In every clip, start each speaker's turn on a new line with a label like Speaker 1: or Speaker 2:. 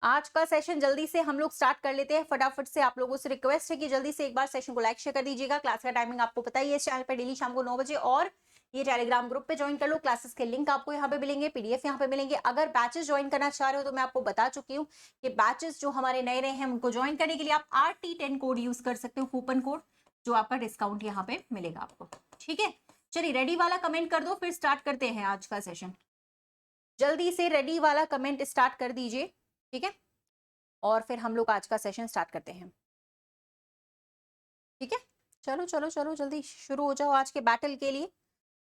Speaker 1: आज का सेशन जल्दी से हम लोग स्टार्ट कर लेते हैं फटाफट से। आप लोगों से रिक्वेस्ट है कि जल्दी से एक बार सेशन को लाइक शेयर कर दीजिएगा। क्लास का टाइमिंग आपको पता ही है, इस चैनल पे डेली शाम को 9 बजे, और ये टेलीग्राम ग्रुप पे ज्वाइन कर लो। क्लासेस के लिंक आपको यहाँ पे मिलेंगे, पीडीएफ यहाँ पे मिलेंगे। अगर बैचेस ज्वाइन करना चाह रहे हो तो मैं आपको बता चुकी हूँ कि बैचेस जो हमारे नए नए हैं उनको ज्वाइन करने के लिए आप RT10 कोड यूज कर सकते हो, कूपन कोड, जो आपका डिस्काउंट यहाँ पे मिलेगा आपको। ठीक है, चलिए रेडी वाला कमेंट कर दो, फिर स्टार्ट करते हैं आज का सेशन। जल्दी से रेडी वाला कमेंट स्टार्ट कर दीजिए, ठीक है, और फिर हम लोग आज का सेशन स्टार्ट करते हैं। ठीक है, चलो चलो चलो जल्दी शुरू हो जाओ आज के बैटल के लिए,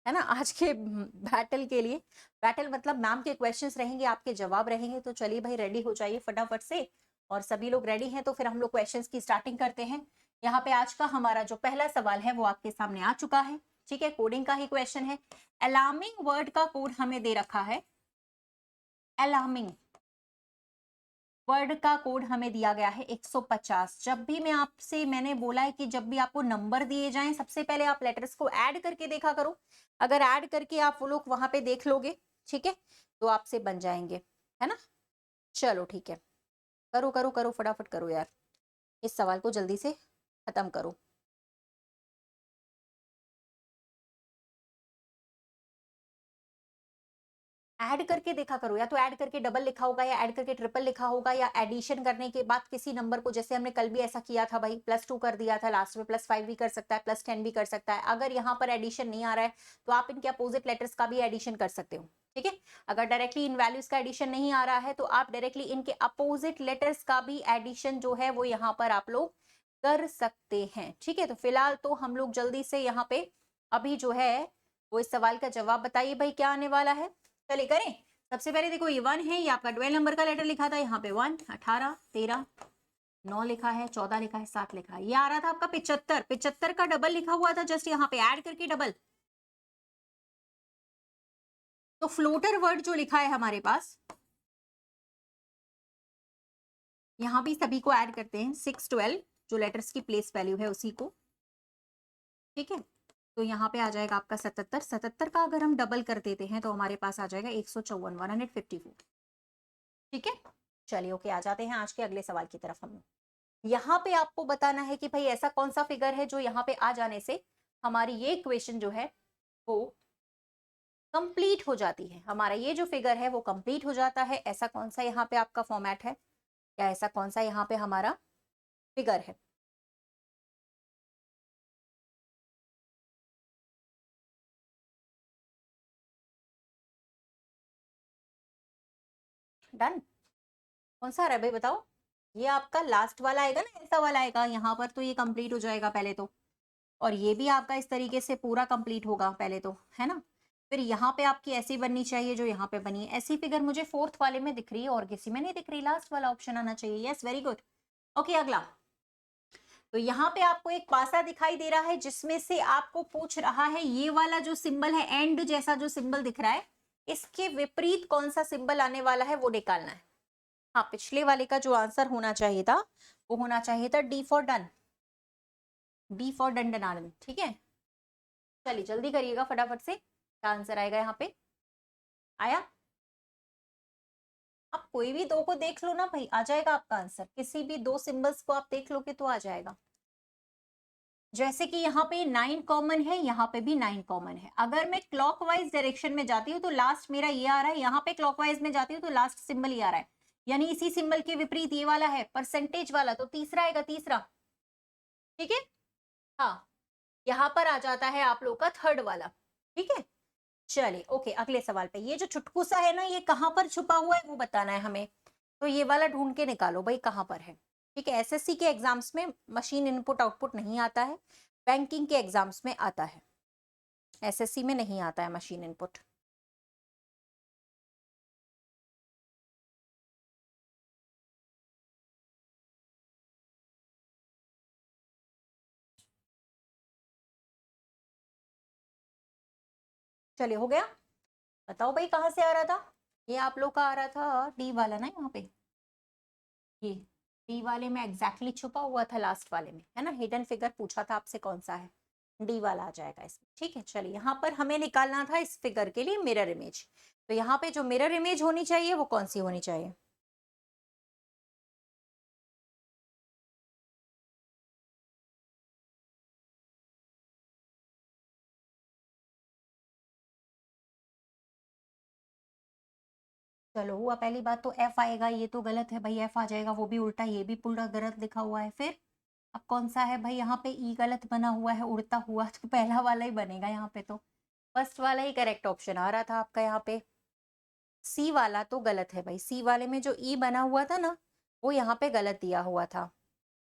Speaker 1: है ना। आज के बैटल के लिए, बैटल मतलब मैम के क्वेश्चंस रहेंगे, आपके जवाब रहेंगे। तो चलिए भाई रेडी हो जाइए फटाफट से, और सभी लोग रेडी हैं तो फिर हम लोग क्वेश्चंस की स्टार्टिंग करते हैं। यहाँ पे आज का हमारा जो पहला सवाल है वो आपके सामने आ चुका है। ठीक है, कोडिंग का ही क्वेश्चन है। अलार्मिंग वर्ड का कोड हमें दे रखा है, अलार्मिंग वर्ड का कोड हमें दिया गया है 150। जब भी मैंने बोला है कि जब भी आपको नंबर दिए जाएं, सबसे पहले आप लेटर्स को ऐड करके देखा करो। अगर ऐड करके आप वो लोग वहां पे देख लोगे, ठीक है, तो आपसे बन जाएंगे, है ना। चलो ठीक है, करो करो करो, फटाफट करो यार, इस सवाल को जल्दी से खत्म करो। ऐड करके देखा करो, या तो ऐड करके डबल लिखा होगा, या ऐड करके ट्रिपल लिखा होगा, या एडिशन करने के बाद किसी नंबर को, जैसे हमने कल भी ऐसा किया था भाई, +2 कर दिया था, लास्ट में +5 भी कर सकता है, +10 भी कर सकता है। अगर यहाँ पर एडिशन नहीं आ रहा है तो आप इनके अपोजिट लेटर्स का भी एडिशन कर सकते हो। ठीक है, अगर डायरेक्टली इन वैल्यूज का एडिशन नहीं आ रहा है तो आप डायरेक्टली इनके अपोजिट लेटर्स का भी एडिशन जो है वो यहाँ पर आप लोग कर सकते हैं। ठीक है, तो फिलहाल तो हम लोग जल्दी से यहाँ पे अभी जो है वो इस सवाल का जवाब बताइए भाई, क्या आने वाला है। चलिए करें। सबसे पहले देखो ये 1 है, ये आपका 12 नंबर का लेटर लिखा था, यहाँ पे 1, 18, 13, 9 लिखा है, 14 लिखा है, 7 लिखा है। ये आ रहा था आपका 75, 75 का डबल लिखा हुआ था, जस्ट यहाँ पे ऐड करके डबल। तो फ्लोटर वर्ड जो लिखा है हमारे पास, यहाँ भी सभी को ऐड करते हैं, 6, 12 जो लेटर्स की प्लेस वैल्यू है उसी को। ठीक है, तो यहाँ पे आ जाएगा आपका 77, 77 का अगर हम डबल कर देते हैं तो हमारे पास आ जाएगा 154, 154। ठीक है, चलिए ओके, आ जाते हैं आज के अगले सवाल की तरफ। हम यहाँ पे आपको बताना है कि भाई ऐसा कौन सा फिगर है जो यहाँ पे आ जाने से हमारी ये इक्वेशन जो है वो कंप्लीट हो जाती है। हमारा ये जो फिगर है वो कंप्लीट हो जाता है। ऐसा कौन सा यहाँ पे आपका फॉर्मेट है, या ऐसा कौन सा यहाँ पे हमारा फिगर है। डन, कौन सा आ रहा है भाई बताओ। ये आपका लास्ट वाला आएगा ना, ऐसा वाला आएगा, यहाँ पर तो ये कंप्लीट हो जाएगा पहले तो, और ये भी आपका इस तरीके से पूरा कंप्लीट होगा पहले तो, है ना। फिर यहाँ पे आपकी ऐसी बननी चाहिए जो यहाँ पे बनी है। ऐसी फिगर मुझे फोर्थ वाले में दिख रही है और किसी में नहीं दिख रही। लास्ट वाला ऑप्शन आना चाहिए। Yes, very good. ओके, अगला। तो यहाँ पे आपको एक पासा दिखाई दे रहा है जिसमें से आपको पूछ रहा है ये वाला जो सिंबल है, एंड जैसा जो सिंबल दिख रहा है, इसके विपरीत कौन सा सिंबल आने वाला है वो निकालना है। हाँ, पिछले वाले का जो आंसर होना चाहिए था वो होना चाहिए था D for done, D for डंडनानन। ठीक है, चलिए जल्दी करिएगा फटाफट से, क्या आंसर आएगा यहाँ पे। आया, आप कोई भी दो को देख लो ना भाई, आ जाएगा आपका आंसर। किसी भी दो सिंबल्स को आप देख लोगे तो आ जाएगा। जैसे कि यहाँ पे 9 कॉमन है, यहाँ पे भी 9 कॉमन है। अगर मैं क्लॉकवाइज डायरेक्शन में जाती हूँ तो लास्ट मेरा ये आ रहा है, यहाँ पे क्लॉकवाइज में जाती हूँ तो लास्ट सिंबल ये आ रहा है, यानी इसी सिंबल के विपरीत ये वाला है परसेंटेज वाला, तो तीसरा आएगा, तीसरा। ठीक है, हाँ, यहाँ पर आ जाता है आप लोग का थर्ड वाला। ठीक है, चलिए ओके, अगले सवाल पे। ये जो चुटकू सा है ना, ये कहाँ पर छुपा हुआ है वो बताना है हमें। तो ये वाला ढूंढ के निकालो भाई कहाँ पर है। ठीक है, एसएससी के एग्जाम्स में मशीन इनपुट आउटपुट नहीं आता है, बैंकिंग के एग्जाम्स में आता है, एसएससी में नहीं आता है मशीन इनपुट। चलिए हो गया, बताओ भाई कहाँ से आ रहा था। ये आप लोग का आ रहा था डी वाला ना, यहाँ पे ये डी वाले में एग्जैक्टली छुपा हुआ था, लास्ट वाले में, है ना। हिडन फिगर पूछा था आपसे कौन सा है, डी वाला आ जाएगा इसमें। ठीक है, चलिए यहाँ पर हमें निकालना था इस फिगर के लिए मिरर इमेज। तो यहाँ पे जो मिरर इमेज होनी चाहिए वो कौन सी होनी चाहिए। चलो हुआ, पहली बात तो एफ आएगा, ये तो गलत है भाई, एफ आ जाएगा, वो भी उल्टा, ये भी पूरा गलत लिखा हुआ है। फिर अब कौन सा है भाई, यहाँ पे ई गलत बना हुआ है उड़ता हुआ, तो पहला वाला ही बनेगा यहाँ पे, तो फर्स्ट वाला ही करेक्ट ऑप्शन आ रहा था आपका यहाँ पे। सी वाला तो गलत है भाई, सी वाले में जो ई बना हुआ था ना, वो यहाँ पे गलत दिया हुआ था।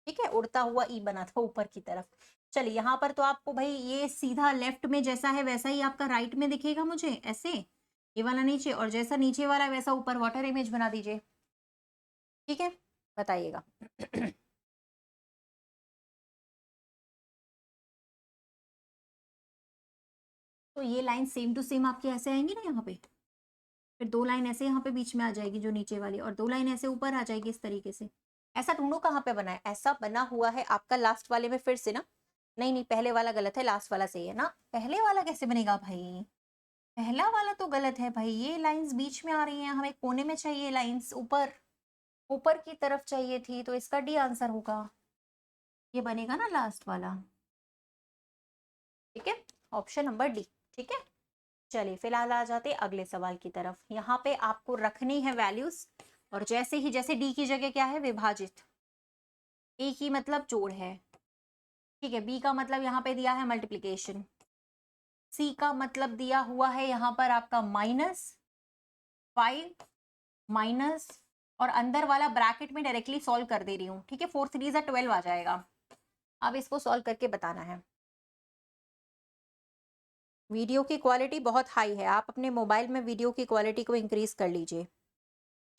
Speaker 1: ठीक है, उड़ता हुआ ई बना था ऊपर की तरफ। चलिए यहाँ पर तो आपको भाई ये सीधा लेफ्ट में जैसा है वैसा ही आपका राइट में दिखेगा मुझे, ऐसे ये वाला नीचे, और जैसा नीचे वाला वैसा ऊपर वाटर इमेज बना दीजिए। ठीक है, बताइएगा। तो ये लाइन सेम टू सेम आपके ऐसे आएंगी ना यहाँ पे, फिर दो लाइन ऐसे यहाँ पे बीच में आ जाएगी जो नीचे वाली, और दो लाइन ऐसे ऊपर आ जाएगी इस तरीके से। ऐसा ढूंढो कहाँ पे बना है, ऐसा बना हुआ है आपका लास्ट वाले में फिर से ना। नहीं नहीं, पहले वाला गलत है, लास्ट वाला सही है ना। पहले वाला कैसे बनेगा भाई, पहला वाला तो गलत है भाई, ये लाइंस बीच में आ रही हैं, हमें कोने में चाहिए लाइंस, ऊपर ऊपर की तरफ चाहिए थी, तो इसका डी आंसर होगा, ये बनेगा ना लास्ट वाला। ठीक है, ऑप्शन नंबर डी। ठीक है, चलिए फिलहाल आ जाते अगले सवाल की तरफ। यहाँ पे आपको रखनी है वैल्यूज, और जैसे ही, जैसे डी की जगह क्या है विभाजित, ए की मतलब जोड़ है, ठीक है, बी का मतलब यहाँ पे दिया है मल्टीप्लीकेशन, सी का मतलब दिया हुआ है यहाँ पर आपका -5 माइनस, और अंदर वाला ब्रैकेट में डायरेक्टली सॉल्व कर दे रही हूँ। ठीक है, 4 3 12 आ जाएगा। अब इसको सॉल्व करके बताना है। वीडियो की क्वालिटी बहुत हाई है, आप अपने मोबाइल में वीडियो की क्वालिटी को इंक्रीज कर लीजिए।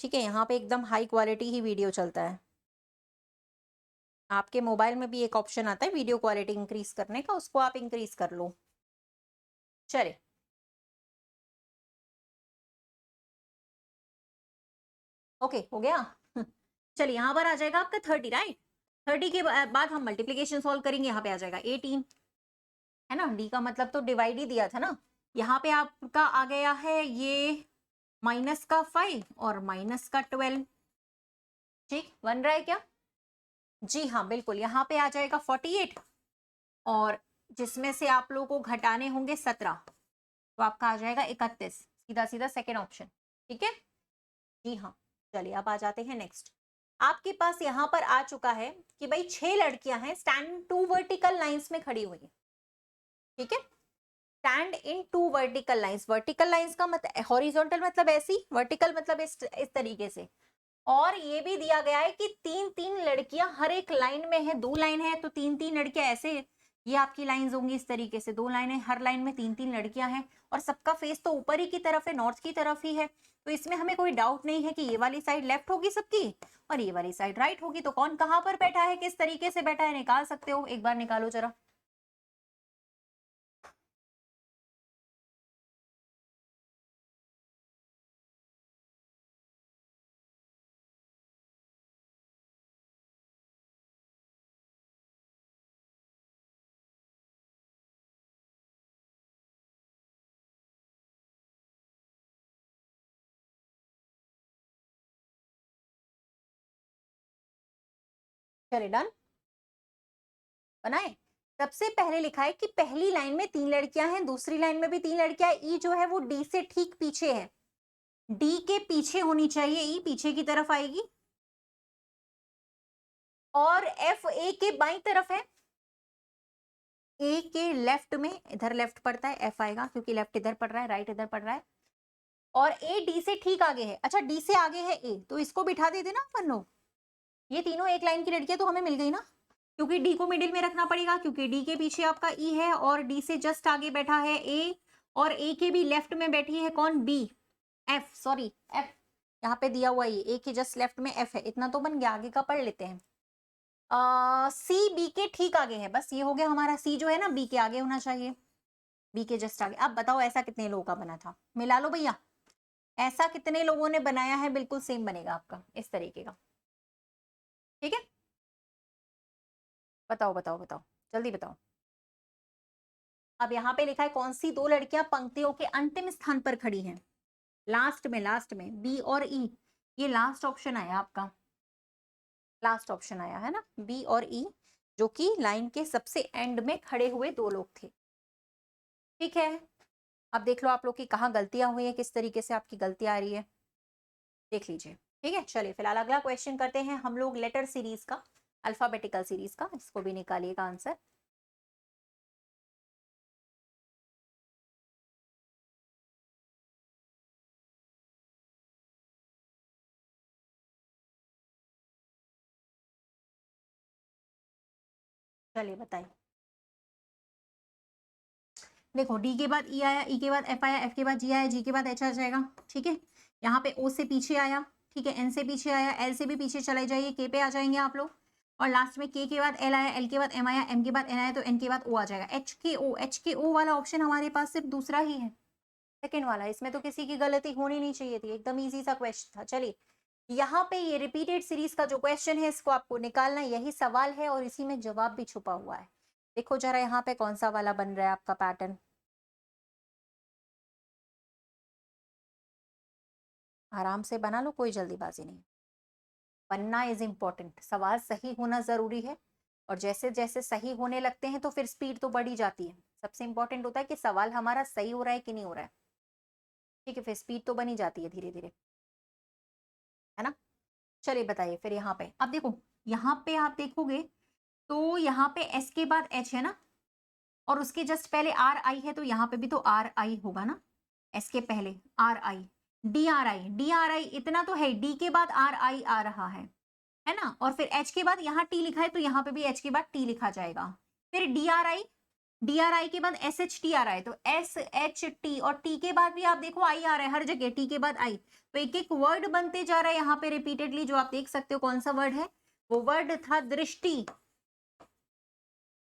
Speaker 1: ठीक है, यहाँ पे एकदम हाई क्वालिटी ही वीडियो चलता है। आपके मोबाइल में भी एक ऑप्शन आता है वीडियो क्वालिटी इंक्रीज करने का, उसको आप इंक्रीज कर लो। चले, ओके हो गया। चलिए यहाँ पर आ जाएगा आपका 30, राइट। 30 के बाद हम मल्टीप्लीकेशन सॉल्व करेंगे, यहाँ पे आ जाएगा 18, है ना, डी का मतलब तो डिवाइड ही दिया था ना। यहाँ पे आपका आ गया है ये -5 और -12। ठीक बन रहा है क्या, जी हाँ बिल्कुल, यहाँ पे आ जाएगा 48, और जिसमें से आप लोगों को घटाने होंगे 17, तो आपका आ जाएगा 31, सीधा सीधा सेकेंड ऑप्शन। ठीक है, जी हाँ। चलिए अब आ जाते हैं नेक्स्ट। आपके पास यहाँ पर आ चुका है कि भाई 6 लड़कियां हैं स्टैंड 2 वर्टिकल लाइंस में खड़ी हुई है। ठीक है, stand in 2 vertical lines, vertical lines का मतलब हॉरिजॉन्टल मतलब ऐसी, वर्टिकल मतलब इस तरीके से। और ये भी दिया गया है कि 3 3 लड़कियां हर एक लाइन में है, 2 लाइन है तो 3 3 लड़कियां ऐसे, ये आपकी लाइंस होंगी इस तरीके से, 2 लाइनें, हर लाइन में 3 3 लड़कियां हैं, और सबका फेस तो ऊपर ही की तरफ है, नॉर्थ की तरफ ही है, तो इसमें हमें कोई डाउट नहीं है कि ये वाली साइड लेफ्ट होगी सबकी और ये वाली साइड राइट होगी। तो कौन कहाँ पर बैठा है, किस तरीके से बैठा है, निकाल सकते हो, एक बार निकालो जरा। चले डन, बनाए। सबसे पहले लिखा है कि पहली लाइन में 3 लड़कियां हैं, दूसरी लाइन में भी 3 लड़कियां हैं, ई जो है वो डी से ठीक पीछे है, डी के पीछे होनी चाहिए, ई पीछे की तरफ आएगी, और एफ ए के बाई तरफ है, ए के लेफ्ट में, इधर लेफ्ट पड़ता है, एफ आएगा क्योंकि लेफ्ट इधर पड़ रहा है, राइट इधर पड़ रहा है, और ए डी से ठीक आगे है। अच्छा, डी से आगे है ए, तो इसको बिठा देते ना अपन लोग, ये तीनों एक लाइन की लड़कियां तो हमें मिल गई ना, क्योंकि डी को मिडिल में रखना पड़ेगा, क्योंकि डी के पीछे आपका ई है और डी से जस्ट आगे बैठा है ए, और ए के भी लेफ्ट में बैठी है कौन, बी, एफ सॉरी एफ, यहाँ पे दिया हुआ ये ए के जस्ट लेफ्ट में एफ है, इतना तो बन गया, आगे का पढ़ लेते हैं। सी बी के ठीक आगे है, बस ये हो गया हमारा, सी जो है ना बी के आगे होना चाहिए, बी के जस्ट आगे। अब बताओ ऐसा कितने लोगों का बना था, मिला लो भैया, ऐसा कितने लोगों ने बनाया है, बिल्कुल सेम बनेगा आपका इस तरीके का। ठीक है, बताओ बताओ बताओ, जल्दी बताओ। अब यहाँ पे लिखा है कौन सी 2 लड़कियां पंक्तियों के अंतिम स्थान पर खड़ी हैं, लास्ट में बी और ई, ये लास्ट ऑप्शन आया आपका, लास्ट ऑप्शन आया है ना, बी और ई, जो कि लाइन के सबसे एंड में खड़े हुए 2 लोग थे। ठीक है, अब देख लो आप लोग की कहाँ गलतियां हुई है, किस तरीके से आपकी गलतियां आ रही है। देख लीजिए। ठीक है, चलिए फिलहाल अगला क्वेश्चन करते हैं हम लोग लेटर सीरीज का, अल्फाबेटिकल सीरीज का। इसको भी निकालिएगा आंसर। चलिए बताइए। देखो डी के बाद ई आया, ई के बाद एफ आया, एफ के बाद जी आया, जी के बाद एच आ जाएगा। ठीक है, यहाँ पे ओ से पीछे आया, ठीक है, एन से पीछे आया, एल से भी पीछे चले जाइए, के पे आ जाएंगे आप लोग। और लास्ट में के बाद एल आया, एल के बाद एम आया, एम के बाद एन आया, तो एन के बाद ओ आ जाएगा। एच के ओ वाला ऑप्शन हमारे पास सिर्फ दूसरा ही है, सेकेंड वाला। इसमें तो किसी की गलती होनी नहीं चाहिए थी, एकदम इजी सा क्वेश्चन था। चलिए यहाँ पे ये रिपीटेड सीरीज का जो क्वेश्चन है इसको आपको निकालना, यही सवाल है और इसी में जवाब भी छुपा हुआ है। देखो जरा यहाँ पे कौन सा वाला बन रहा है आपका पैटर्न। आराम से बना लो, कोई जल्दीबाजी नहीं। बनना इज इम्पोर्टेंट, सवाल सही होना जरूरी है। और जैसे जैसे सही होने लगते हैं तो फिर स्पीड तो बढ़ी जाती है। सबसे इंपॉर्टेंट होता है कि सवाल हमारा सही हो रहा है कि नहीं हो रहा है। ठीक है, फिर स्पीड तो बनी जाती है धीरे धीरे, है ना। चलिए बताइए फिर यहाँ पे। अब देखो यहाँ पे आप देखोगे तो यहाँ पे एस के बाद एच है ना, और उसके जस्ट पहले आर आई है, तो यहाँ पे भी तो आर आई होगा ना। एस के पहले are I, D R I, D R आई इतना तो है, डी के बाद आर आई आ रहा है ना। और फिर एच के बाद यहाँ टी लिखा है, तो यहाँ पे भी एच के बाद टी लिखा जाएगा। फिर डी आर आई, डी आर आई के बाद एस एच टी आ रहा है, तो एस एच टी, और टी के बाद भी आप देखो आई आ रहा है हर जगह, टी के बाद आई। तो एक एक वर्ड बनते जा रहा है यहाँ पे रिपीटेडली, जो आप देख सकते हो। कौन सा वर्ड है वो? वर्ड था दृष्टि।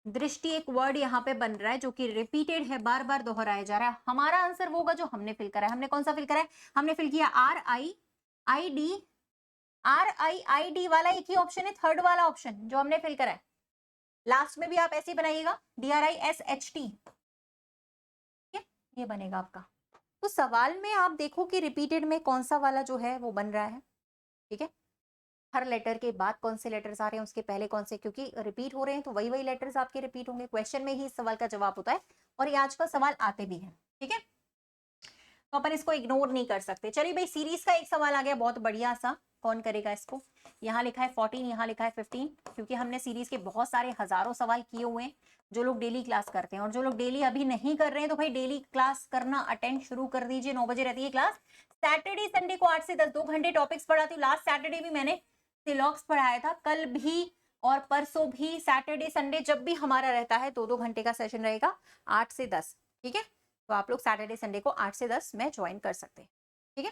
Speaker 1: दृष्टि एक वर्ड यहाँ पे बन रहा है जो कि रिपीटेड है, बार बार दोहराया जा रहा है। हमारा आंसर वो होगा जो हमने फिल करा है। हमने कौन सा फिल करा है? हमने फिल किया are I I D, are I I D वाला एक ही ऑप्शन है, थर्ड वाला ऑप्शन जो हमने फिल करा है। लास्ट में भी आप ऐसे ही बनाइएगा, D R I S H T, ये बनेगा आपका। तो सवाल में आप देखो कि रिपीटेड में कौन सा वाला जो है वो बन रहा है। ठीक है, हर लेटर के बाद कौन से लेटर्स आ रहे हैं, उसके पहले कौन से, क्योंकि रिपीट हो रहे हैं तो वही वही लेटर्स आपके रिपीट होंगे। क्वेश्चन में ही इस सवाल का जवाब होता है, और ये आजकल सवाल आते भी हैं। ठीक है, तो अपन इसको इग्नोर नहीं कर सकते। चलिए भाई, सीरीज का एक सवाल आ गया बहुत बढ़िया सा। कौन करेगा इसको? यहाँ लिखा है 14, यहाँ लिखा है 15, क्योंकि हमने सीरीज के बहुत सारे हजारों सवाल किए हुए हैं। जो लोग डेली क्लास करते हैं, और जो लोग डेली अभी नहीं कर रहे हैं, तो भाई डेली क्लास करना अटेंड शुरू कर दीजिए। 9 बजे रहती है क्लास। सैटरडे संडे को 8 से 10 2 घंटे टॉपिक्स पढ़ाती हूँ। लास्ट सैटरडे भी मैंने सिलॉक्स पढ़ाया था, कल भी और परसों भी। सैटरडे संडे जब भी हमारा रहता है 2-2 घंटे का सेशन रहेगा, 8 से 10। ठीक है, तो आप लोग सैटरडे संडे को 8 से 10 में ज्वाइन कर सकते हैं। ठीक है,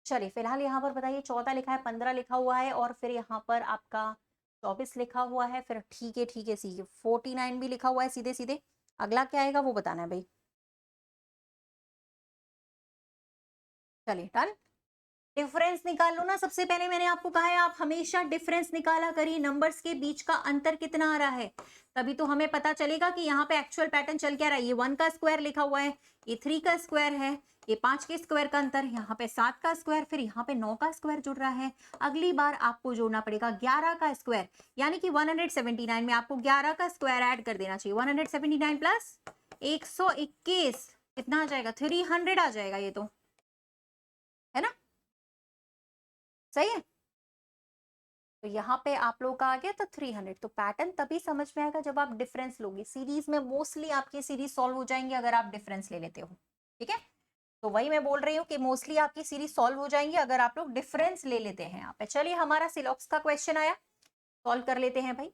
Speaker 1: चलिए फिलहाल यहाँ पर बताइए। 14 लिखा है, 15 लिखा हुआ है, और फिर यहाँ पर आपका 24 लिखा हुआ है। फिर ठीक है ठीक है, सी 49 भी लिखा हुआ है। सीधे सीधे अगला क्या आएगा वो बताना है भाई। चलिए डन। डिफरेंस निकाल लो ना। सबसे पहले मैंने आपको कहा है आप हमेशा डिफरेंस निकाला करिए, नंबर्स के बीच का अंतर कितना आ रहा है, तभी तो हमें पता चलेगा कि यहाँ पे एक्चुअल पैटर्न चल क्या रहा है। ये 1 का स्क्वायर लिखा हुआ है, ये 3 का स्क्वायर है, ये 5 के स्क्वायर का अंतर, यहाँ पे 7 का स्क्वायर, फिर यहाँ पे 9 का स्क्वायर जुड़ रहा है। अगली बार आपको जोड़ना पड़ेगा 11 का स्क्वायर, यानी कि 179 में आपको 11 का स्क्वायर ऐड कर देना चाहिए। 179 प्लस 121 कितना आ जाएगा? 300 आ जाएगा। ये तो है ना, सही है। तो यहाँ पे आप लोग का आ गया तो 300। तो पैटर्न तभी समझ में आएगा जब आप डिफरेंस लोगे। सीरीज में मोस्टली आपकी सीरीज सॉल्व हो जाएंगे अगर आप डिफरेंस ले लेते हो। ठीक है, तो वही मैं बोल रही हूँ कि मोस्टली आपकी सीरीज सॉल्व हो जाएंगी अगर आप लोग डिफरेंस ले लेते हैं यहाँ पे। चलिए हमारा सिलॉक्स का क्वेश्चन आया, सॉल्व कर लेते हैं भाई।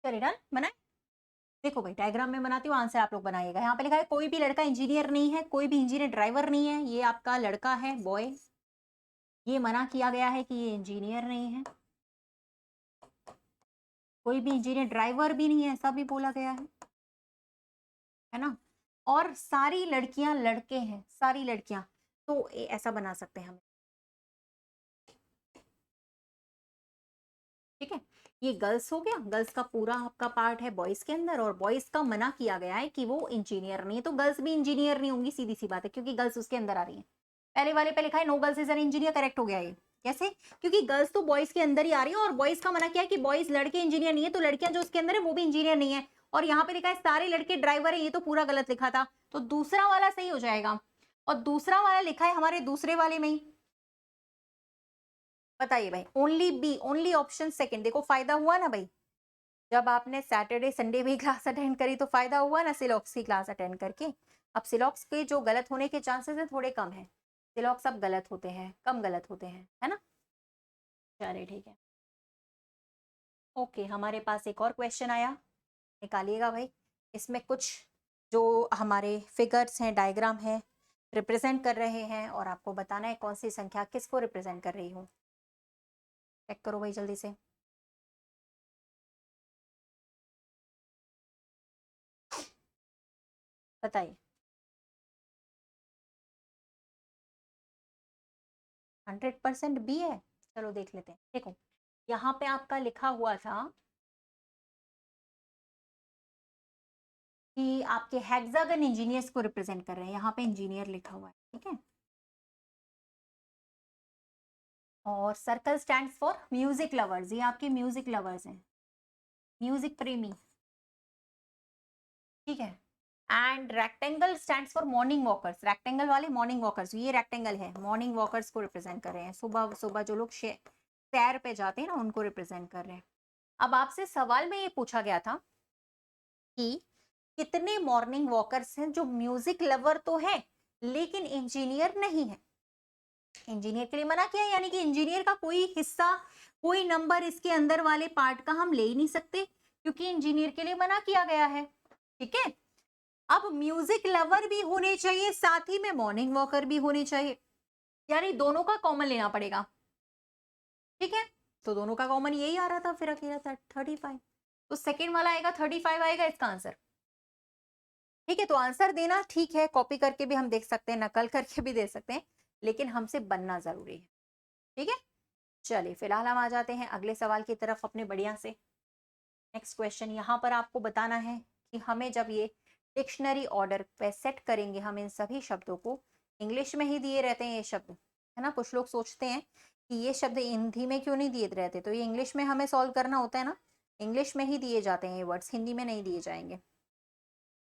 Speaker 1: चलिए डन, बनाए। देखो भाई डायग्राम में बनाती हूँ, आंसर आप लोग बनाइएगा। यहाँ पे लिखा है कोई भी लड़का इंजीनियर नहीं है, कोई भी इंजीनियर ड्राइवर नहीं है। ये आपका लड़का है, बॉय। ये मना किया गया है कि ये इंजीनियर नहीं है। कोई भी इंजीनियर ड्राइवर भी नहीं है, ऐसा भी बोला गया है ना। और सारी लड़कियां लड़के हैं, सारी लड़कियां। तो ऐसा बना सकते हैं हम। ठीक है, ये गर्ल्स हो गया, गर्ल्स का पूरा आपका पार्ट है बॉयज के अंदर, और बॉयज का मना किया गया है कि वो इंजीनियर नहीं है। तो गर्ल्स भी इंजीनियर नहीं होंगी, सीधी सी बात है, क्योंकि गर्ल्स उसके अंदर आ रही है। पहले वाले पे लिखा है no girls is an engineer, correct हो गया ये। कैसे? क्योंकि गर्ल्स तो बॉयज के अंदर ही आ रही है और बॉयज का मना किया है कि बॉयज लड़के इंजीनियर नहीं है, तो लड़कियां जो उसके अंदर है वो भी इंजीनियर नहीं है। और यहाँ पे लिखा है सारे लड़के ड्राइवर है, ये तो पूरा गलत लिखा था, तो दूसरा वाला सही हो जाएगा। और दूसरा वाला लिखा है हमारे दूसरे वाले में ही। बताइए भाई, only B, only option second. देखो फायदा हुआ ना भाई, जब आपने सैटरडे संडे भी क्लास अटेंड करी तो फायदा हुआ ना सिलॉक्स की क्लास अटेंड करके। अब सिलॉक्स के जो गलत होने के चांसेस है थोड़े कम है, सिलॉक्स अब गलत होते हैं, कम गलत होते हैं, है ना? चलिए ठीक है। ओके, हमारे पास एक और क्वेश्चन आया, निकालिएगा भाई। इसमें कुछ जो हमारे फिगर्स हैं, डायग्राम है, रिप्रेजेंट कर रहे हैं और आपको बताना है कौन सी संख्या किसको रिप्रेजेंट कर रही हो। चेक करो भाई जल्दी से। बताइए। 100% बी है। चलो देख लेते हैं। देखो यहाँ पे आपका लिखा हुआ था कि आपके हेक्सागन इंजीनियर्स को रिप्रेजेंट कर रहे हैं, यहाँ पे इंजीनियर लिखा हुआ है, ठीक है। और circle stands for music lovers, ये आपके म्यूजिक लवर्स हैं, म्यूजिक प्रेमी, ठीक है। And rectangle stands for morning walkers, rectangle वाले मॉर्निंग वॉकर्स, ये रेक्टेंगल है, मॉर्निंग वॉकर्स को रिप्रेजेंट कर रहे हैं, सुबह सुबह जो लोग सैर पे जाते हैं ना उनको रिप्रेजेंट कर रहे हैं। अब आपसे सवाल में ये पूछा गया था कि कितने मॉर्निंग वॉकर्स हैं जो म्यूजिक लवर तो है लेकिन इंजीनियर नहीं है। इंजीनियर के लिए मना किया, यानी कि इंजीनियर का कोई हिस्सा, कोई नंबर इसके अंदर वाले पार्ट का हम ले ही नहीं सकते क्योंकि इंजीनियर के लिए मना किया गया है, ठीक है। अब म्यूजिक लवर भी होने चाहिए, साथ ही में मॉर्निंग वॉकर भी होने चाहिए, यानी दोनों का कॉमन लेना पड़ेगा, ठीक है। तो दोनों का कॉमन यही आ रहा था, फिर अकेला था 35, तो सेकेंड वाला आएगा 35 आएगा इसका आंसर, ठीक है। तो आंसर देना ठीक है, कॉपी करके भी हम देख सकते हैं, नकल करके भी दे सकते हैं, लेकिन हमसे बनना जरूरी है, ठीक है। चलिए फिलहाल हम आ जाते हैं अगले सवाल की तरफ अपने बढ़िया से। नेक्स्ट क्वेश्चन, यहाँ पर आपको बताना है कि हमें जब ये डिक्शनरी ऑर्डर पे सेट करेंगे, हम इन सभी शब्दों को, इंग्लिश में ही दिए रहते हैं ये शब्द, है ना। कुछ लोग सोचते हैं कि ये शब्द हिंदी में क्यों नहीं दिए रहते, तो ये इंग्लिश में हमें सॉल्व करना होता है ना, इंग्लिश में ही दिए जाते हैं ये वर्ड्स, हिंदी में नहीं दिए जाएंगे,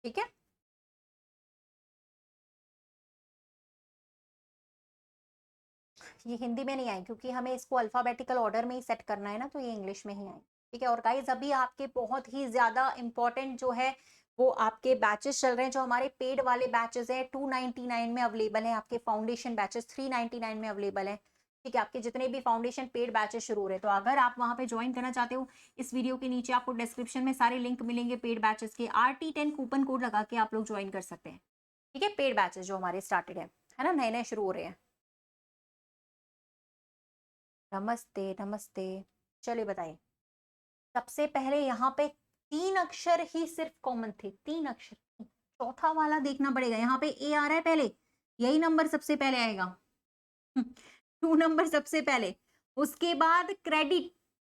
Speaker 1: ठीक है। ये हिंदी में नहीं आए क्योंकि हमें इसको अल्फाबेटिकल ऑर्डर में ही सेट करना है ना, तो ये इंग्लिश में ही आए, ठीक है। और गाइज अभी आपके बहुत ही ज्यादा इंपॉर्टेंट जो है वो आपके बैचेस चल रहे हैं, जो हमारे पेड वाले बैचेस हैं 299 में अवेलेबल है, आपके फाउंडेशन बैचेस 399 में अवेलेबल है, ठीक है। आपके जितने भी फाउंडेशन पेड बैचेस शुरू हो रहे हैं, तो अगर आप वहां पे ज्वाइन करना चाहते हो, इस वीडियो के नीचे आपको डिस्क्रिप्शन में सारे लिंक मिलेंगे पेड बैचेस के, RT10 कूपन कोड लगा के आप लोग ज्वाइन कर सकते हैं, ठीक है। पेड बैचेस जो हमारे स्टार्टेड है ना, नए नए शुरू हो रहे हैं। नमस्ते नमस्ते। चलिए बताइए, सबसे पहले यहाँ पे 3 अक्षर ही सिर्फ कॉमन थे, 3 अक्षर, चौथा वाला देखना पड़ेगा, यहाँ पे ए आ रहा है पहले, यही नंबर सबसे पहले आएगा 2 नंबर सबसे पहले, उसके बाद क्रेडिट,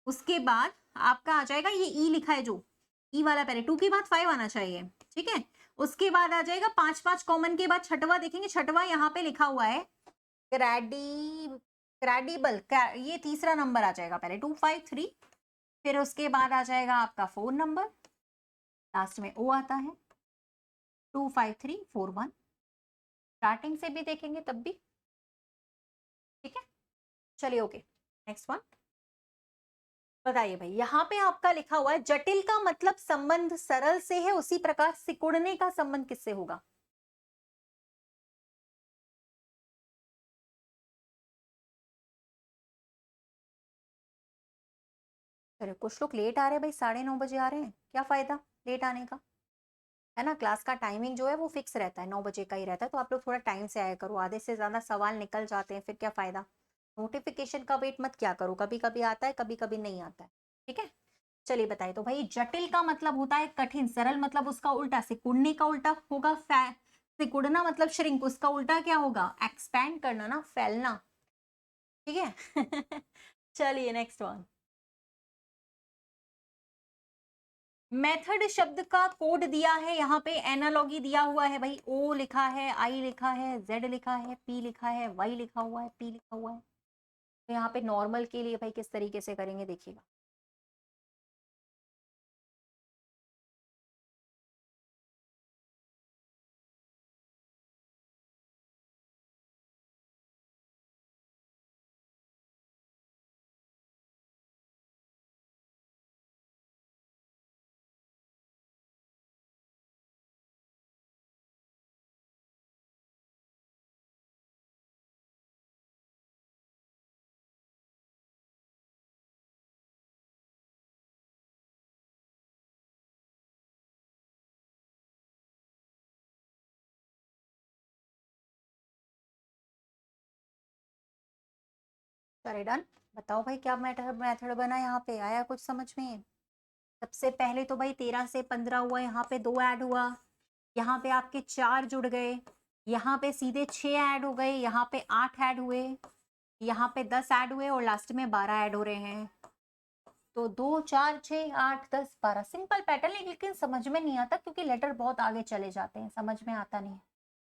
Speaker 1: उसके बाद आपका आ जाएगा ये ई लिखा है जो, ई वाला पहले, 2 के बाद 5 आना चाहिए, ठीक है। उसके बाद आ जाएगा 5 5 कॉमन के बाद छठवा देखेंगे, छठवा यहाँ पे लिखा हुआ है क्रेडी, क्रेडिबल, ये तीसरा नंबर आ जाएगा पहले 253, फिर उसके बाद आ जाएगा आपका 4 नंबर, लास्ट में ओ आता है 25341, स्टार्टिंग से भी देखेंगे तब भी, ठीक है। चलिए ओके, नेक्स्ट वन। बताइए भाई, यहाँ पे आपका लिखा हुआ है जटिल का मतलब संबंध सरल से है, उसी प्रकार सिकुड़ने का संबंध किससे होगा। अरे कुछ लोग लेट आ रहे हैं भाई, 9:30 बजे आ रहे हैं, क्या फायदा लेट आने का, है ना। क्लास का टाइमिंग जो है वो फिक्स रहता है, 9 बजे का ही रहता है, तो आप लोग थोड़ा टाइम से आया करो, आधे से ज्यादा सवाल निकल जाते हैं, फिर क्या फायदा। नोटिफिकेशन का वेट मत क्या करो, कभी कभी आता है कभी कभी नहीं आता है, ठीक है। चलिए बताइए, तो भाई जटिल का मतलब होता है कठिन, सरल मतलब उसका उल्टा, सिकुड़ने का उल्टा होगा सिकुड़ना मतलब श्रिंक, उसका उल्टा क्या होगा, एक्सपैंड करना ना, फैलना, ठीक है चलिए नेक्स्ट वन। मेथड शब्द का कोड दिया है, यहाँ पे एनालॉगी दिया हुआ है भाई, ओ लिखा है, आई लिखा है, जेड लिखा है, पी लिखा है, वाई लिखा हुआ है, पी लिखा हुआ है, तो यहाँ पे नॉर्मल के लिए भाई किस तरीके से करेंगे देखिएगा। करे डन। बताओ भाई क्या मेथड मेथड बना, यहाँ पे आया कुछ समझ में? सबसे पहले तो भाई 13 से 15 हुआ, यहाँ पे 2 ऐड हुआ, यहाँ पे आपके 4 जुड़ गए, यहाँ पे सीधे 6 ऐड हो गए, यहाँ पे 8 ऐड हुए, यहाँ पे 10 ऐड हुए और लास्ट में 12 ऐड हो रहे हैं। तो 2 4 6 8 10 12 सिंपल पैटर्न है, लेकिन समझ में नहीं आता क्योंकि लेटर बहुत आगे चले जाते हैं, समझ में आता नहीं है।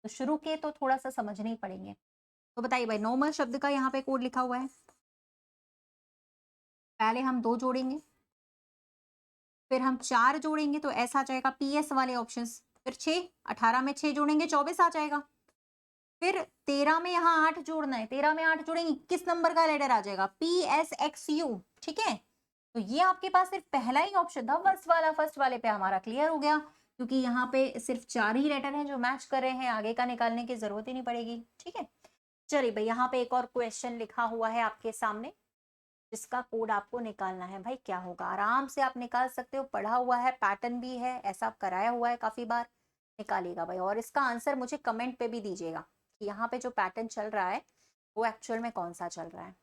Speaker 1: तो शुरू के तो थोड़ा सा समझने ही पड़ेंगे। तो बताइए भाई, नॉर्मल शब्द का यहाँ पे कोड लिखा हुआ है। पहले हम 2 जोड़ेंगे, फिर हम 4 जोड़ेंगे तो ऐसा आ जाएगा PS वाले ऑप्शंस, फिर 6, 18 में 6 जोड़ेंगे 24 आ जाएगा। फिर 13 में यहाँ 8 जोड़ना है, 13 में 8 जोड़ेंगे, किस नंबर का लेटर आ जाएगा? PSXU। ठीक है, तो ये आपके पास सिर्फ पहला ही ऑप्शन था फर्स्ट वाला, फर्स्ट वाले पे हमारा क्लियर हो गया, क्योंकि यहाँ पे सिर्फ 4 ही लेटर हैं जो मैच कर रहे हैं, आगे का निकालने की जरूरत ही नहीं पड़ेगी। ठीक है, चलिए भाई, यहाँ पे एक और क्वेश्चन लिखा हुआ है आपके सामने, जिसका कोड आपको निकालना है। भाई क्या होगा, आराम से आप निकाल सकते हो, पढ़ा हुआ है, पैटर्न भी है, ऐसा कराया हुआ है काफी बार, निकालिएगा भाई। और इसका आंसर मुझे कमेंट पे भी दीजिएगा कि यहाँ पे जो पैटर्न चल रहा है वो एक्चुअल में कौन सा चल रहा है।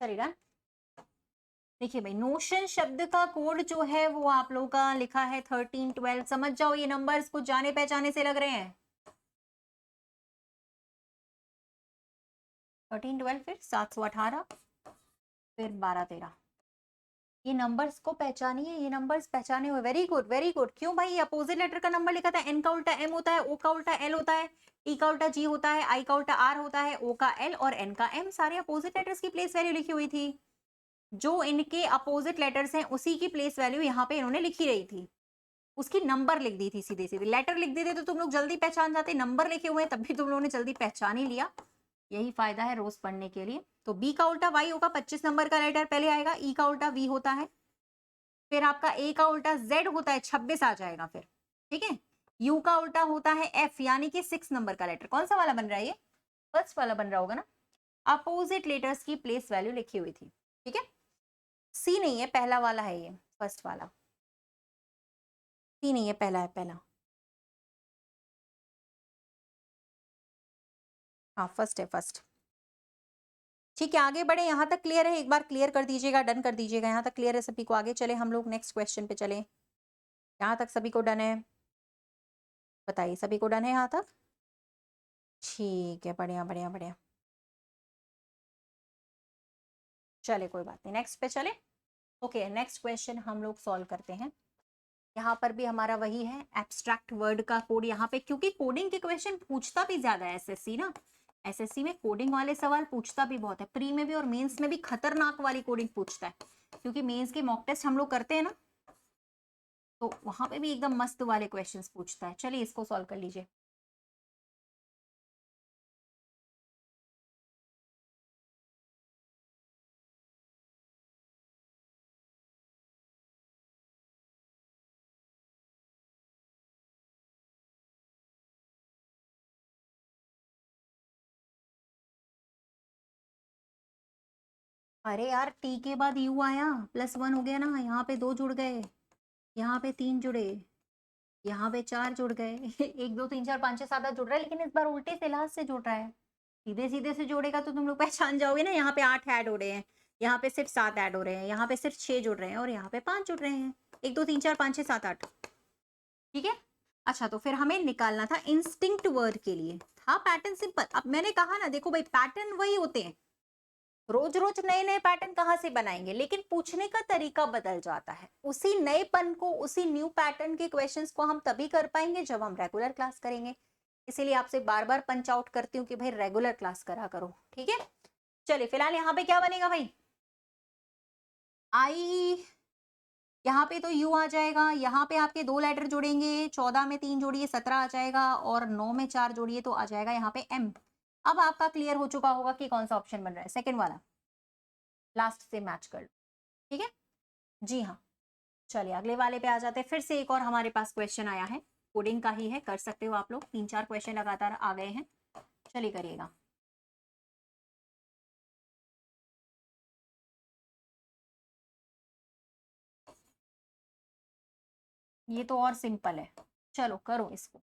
Speaker 1: चलिए, देखिए भाई, नोशन शब्द का कोड जो है वो आप लोगों का लिखा है 13 12। समझ जाओ, ये नंबर्स कुछ जाने पहचाने से लग रहे हैं। 13 12, फिर 718, फिर 12 13। ये नंबर्स को पहचानिए, ये नंबर्स पहचाने हुए। Very good very good. क्यों भाई, अपोजिट लेटर का नंबर लिखा था, एन का उल्टा एम होता है, ओ का उल्टा एल होता है, ई का उल्टा जी होता है, आई का उल्टा आर होता है, ओ का एल और एन का एम, सारे अपोजिट लेटर्स की प्लेस वैल्यू लिखी हुई थी। जो इनके अपोजिट लेटर्स हैं उसी की प्लेस वैल्यू यहाँ पे इन्होंने लिखी रही थी, उसकी नंबर लिख दी थी, सीधे सीधे। लेटर लिख देते तो तुम लोग जल्दी पहचान जाते, नंबर लिखे हुए तब भी तुम लोगों ने जल्दी पहचान ही लिया। यही फायदा है रोज पढ़ने के लिए। तो बी का उल्टा वाई होगा, 25 नंबर का लेटर पहले आएगा, ई का उल्टा वी होता है, फिर आपका ए का उल्टा जेड होता है, 26 आ जाएगा फिर। ठीक है, यू का उल्टा होता है एफ, यानी कि 6 नंबर का लेटर। कौन सा वाला बन रहा है? ये फर्स्ट वाला बन रहा होगा ना। अपोजिट लेटर्स की प्लेस वैल्यू लिखी हुई थी। ठीक है, सी नहीं है, पहला वाला है ये, फर्स्ट वाला। सी नहीं है, पहला है, पहला। हाँ फर्स्ट है, फर्स्ट। ठीक है, आगे बढ़े, यहाँ तक क्लियर है? एक बार क्लियर कर दीजिएगा, डन कर दीजिएगा। यहाँ तक क्लियर है सभी को? आगे चले हम लोग नेक्स्ट क्वेश्चन पे चले। यहाँ तक सभी को डन है? बताइए, सभी को डन है यहाँ तक? ठीक है, बढ़िया बढ़िया बढ़िया। चले, कोई बात नहीं, नेक्स्ट पे चले। ओके, नेक्स्ट क्वेश्चन हम लोग सॉल्व करते हैं। यहाँ पर भी हमारा वही है, एब्स्ट्रैक्ट वर्ड का कोड। यहाँ पे क्योंकि कोडिंग के क्वेश्चन पूछता भी ज्यादा है एसएससी ना, एसएससी में कोडिंग वाले सवाल पूछता भी बहुत है, प्री में भी और मेंस में भी खतरनाक वाली कोडिंग पूछता है, क्योंकि मेंस के मॉक टेस्ट हम लोग करते हैं ना, तो वहां पे भी एकदम मस्त वाले क्वेश्चंस पूछता है। चलिए इसको सॉल्व कर लीजिए। अरे यार, टी के बाद यू आया, +1 हो गया ना, यहाँ पे 2 जुड़ गए, यहाँ पे 3 जुड़े, यहाँ पे 4 जुड़ गए 1 2 3 4 5 6 7 8 जुड़ रहा है, लेकिन इस बार उल्टे से लास्ट से जुड़ रहा है। सीधे सीधे से जोड़ेगा तो तुम लोग पहचान जाओगे ना। यहाँ पे 8 ऐड हो रहे हैं, यहाँ पे सिर्फ 7 ऐड हो रहे हैं, यहाँ पे सिर्फ 6 जुड़ रहे हैं और यहाँ पे 5 जुड़ रहे हैं। 1 2 3 4 5 6 7 8। ठीक है, अच्छा तो फिर हमें निकालना था इंस्टिंक्ट वर्ड के लिए, था पैटर्न सिंपल। अब मैंने कहा ना, देखो भाई पैटर्न वही होते हैं, रोज रोज नए नए पैटर्न कहाँ से बनाएंगे, लेकिन पूछने का तरीका बदल जाता है। उसी नएपन को, उसी न्यू पैटर्न के क्वेश्चंस को हम तभी कर पाएंगे जब हम रेगुलर क्लास करेंगे। इसीलिए आपसे बार बार पंच आउट करती हूँ कि भाई रेगुलर क्लास करा करो, ठीक है। चलिए फिलहाल यहाँ पे क्या बनेगा भाई, आई, यहाँ पे तो यू आ जाएगा, यहाँ पे आपके 2 लेटर जोड़ेंगे, 14 में 3 जोड़िए 17 आ जाएगा, और 9 में 4 जोड़िए तो आ जाएगा यहाँ पे एम। अब आपका क्लियर हो चुका होगा कि कौन सा ऑप्शन बन रहा है, सेकंड वाला, लास्ट से मैच कर लो, ठीक है। जी हाँ, चलिए अगले वाले पे आ जाते हैं। फिर से एक और हमारे पास क्वेश्चन आया है, कोडिंग का ही है, कर सकते हो आप लोग, 3-4 क्वेश्चन लगातार आ गए हैं, चलिए करिएगा। ये तो और सिंपल है, चलो करो इसको।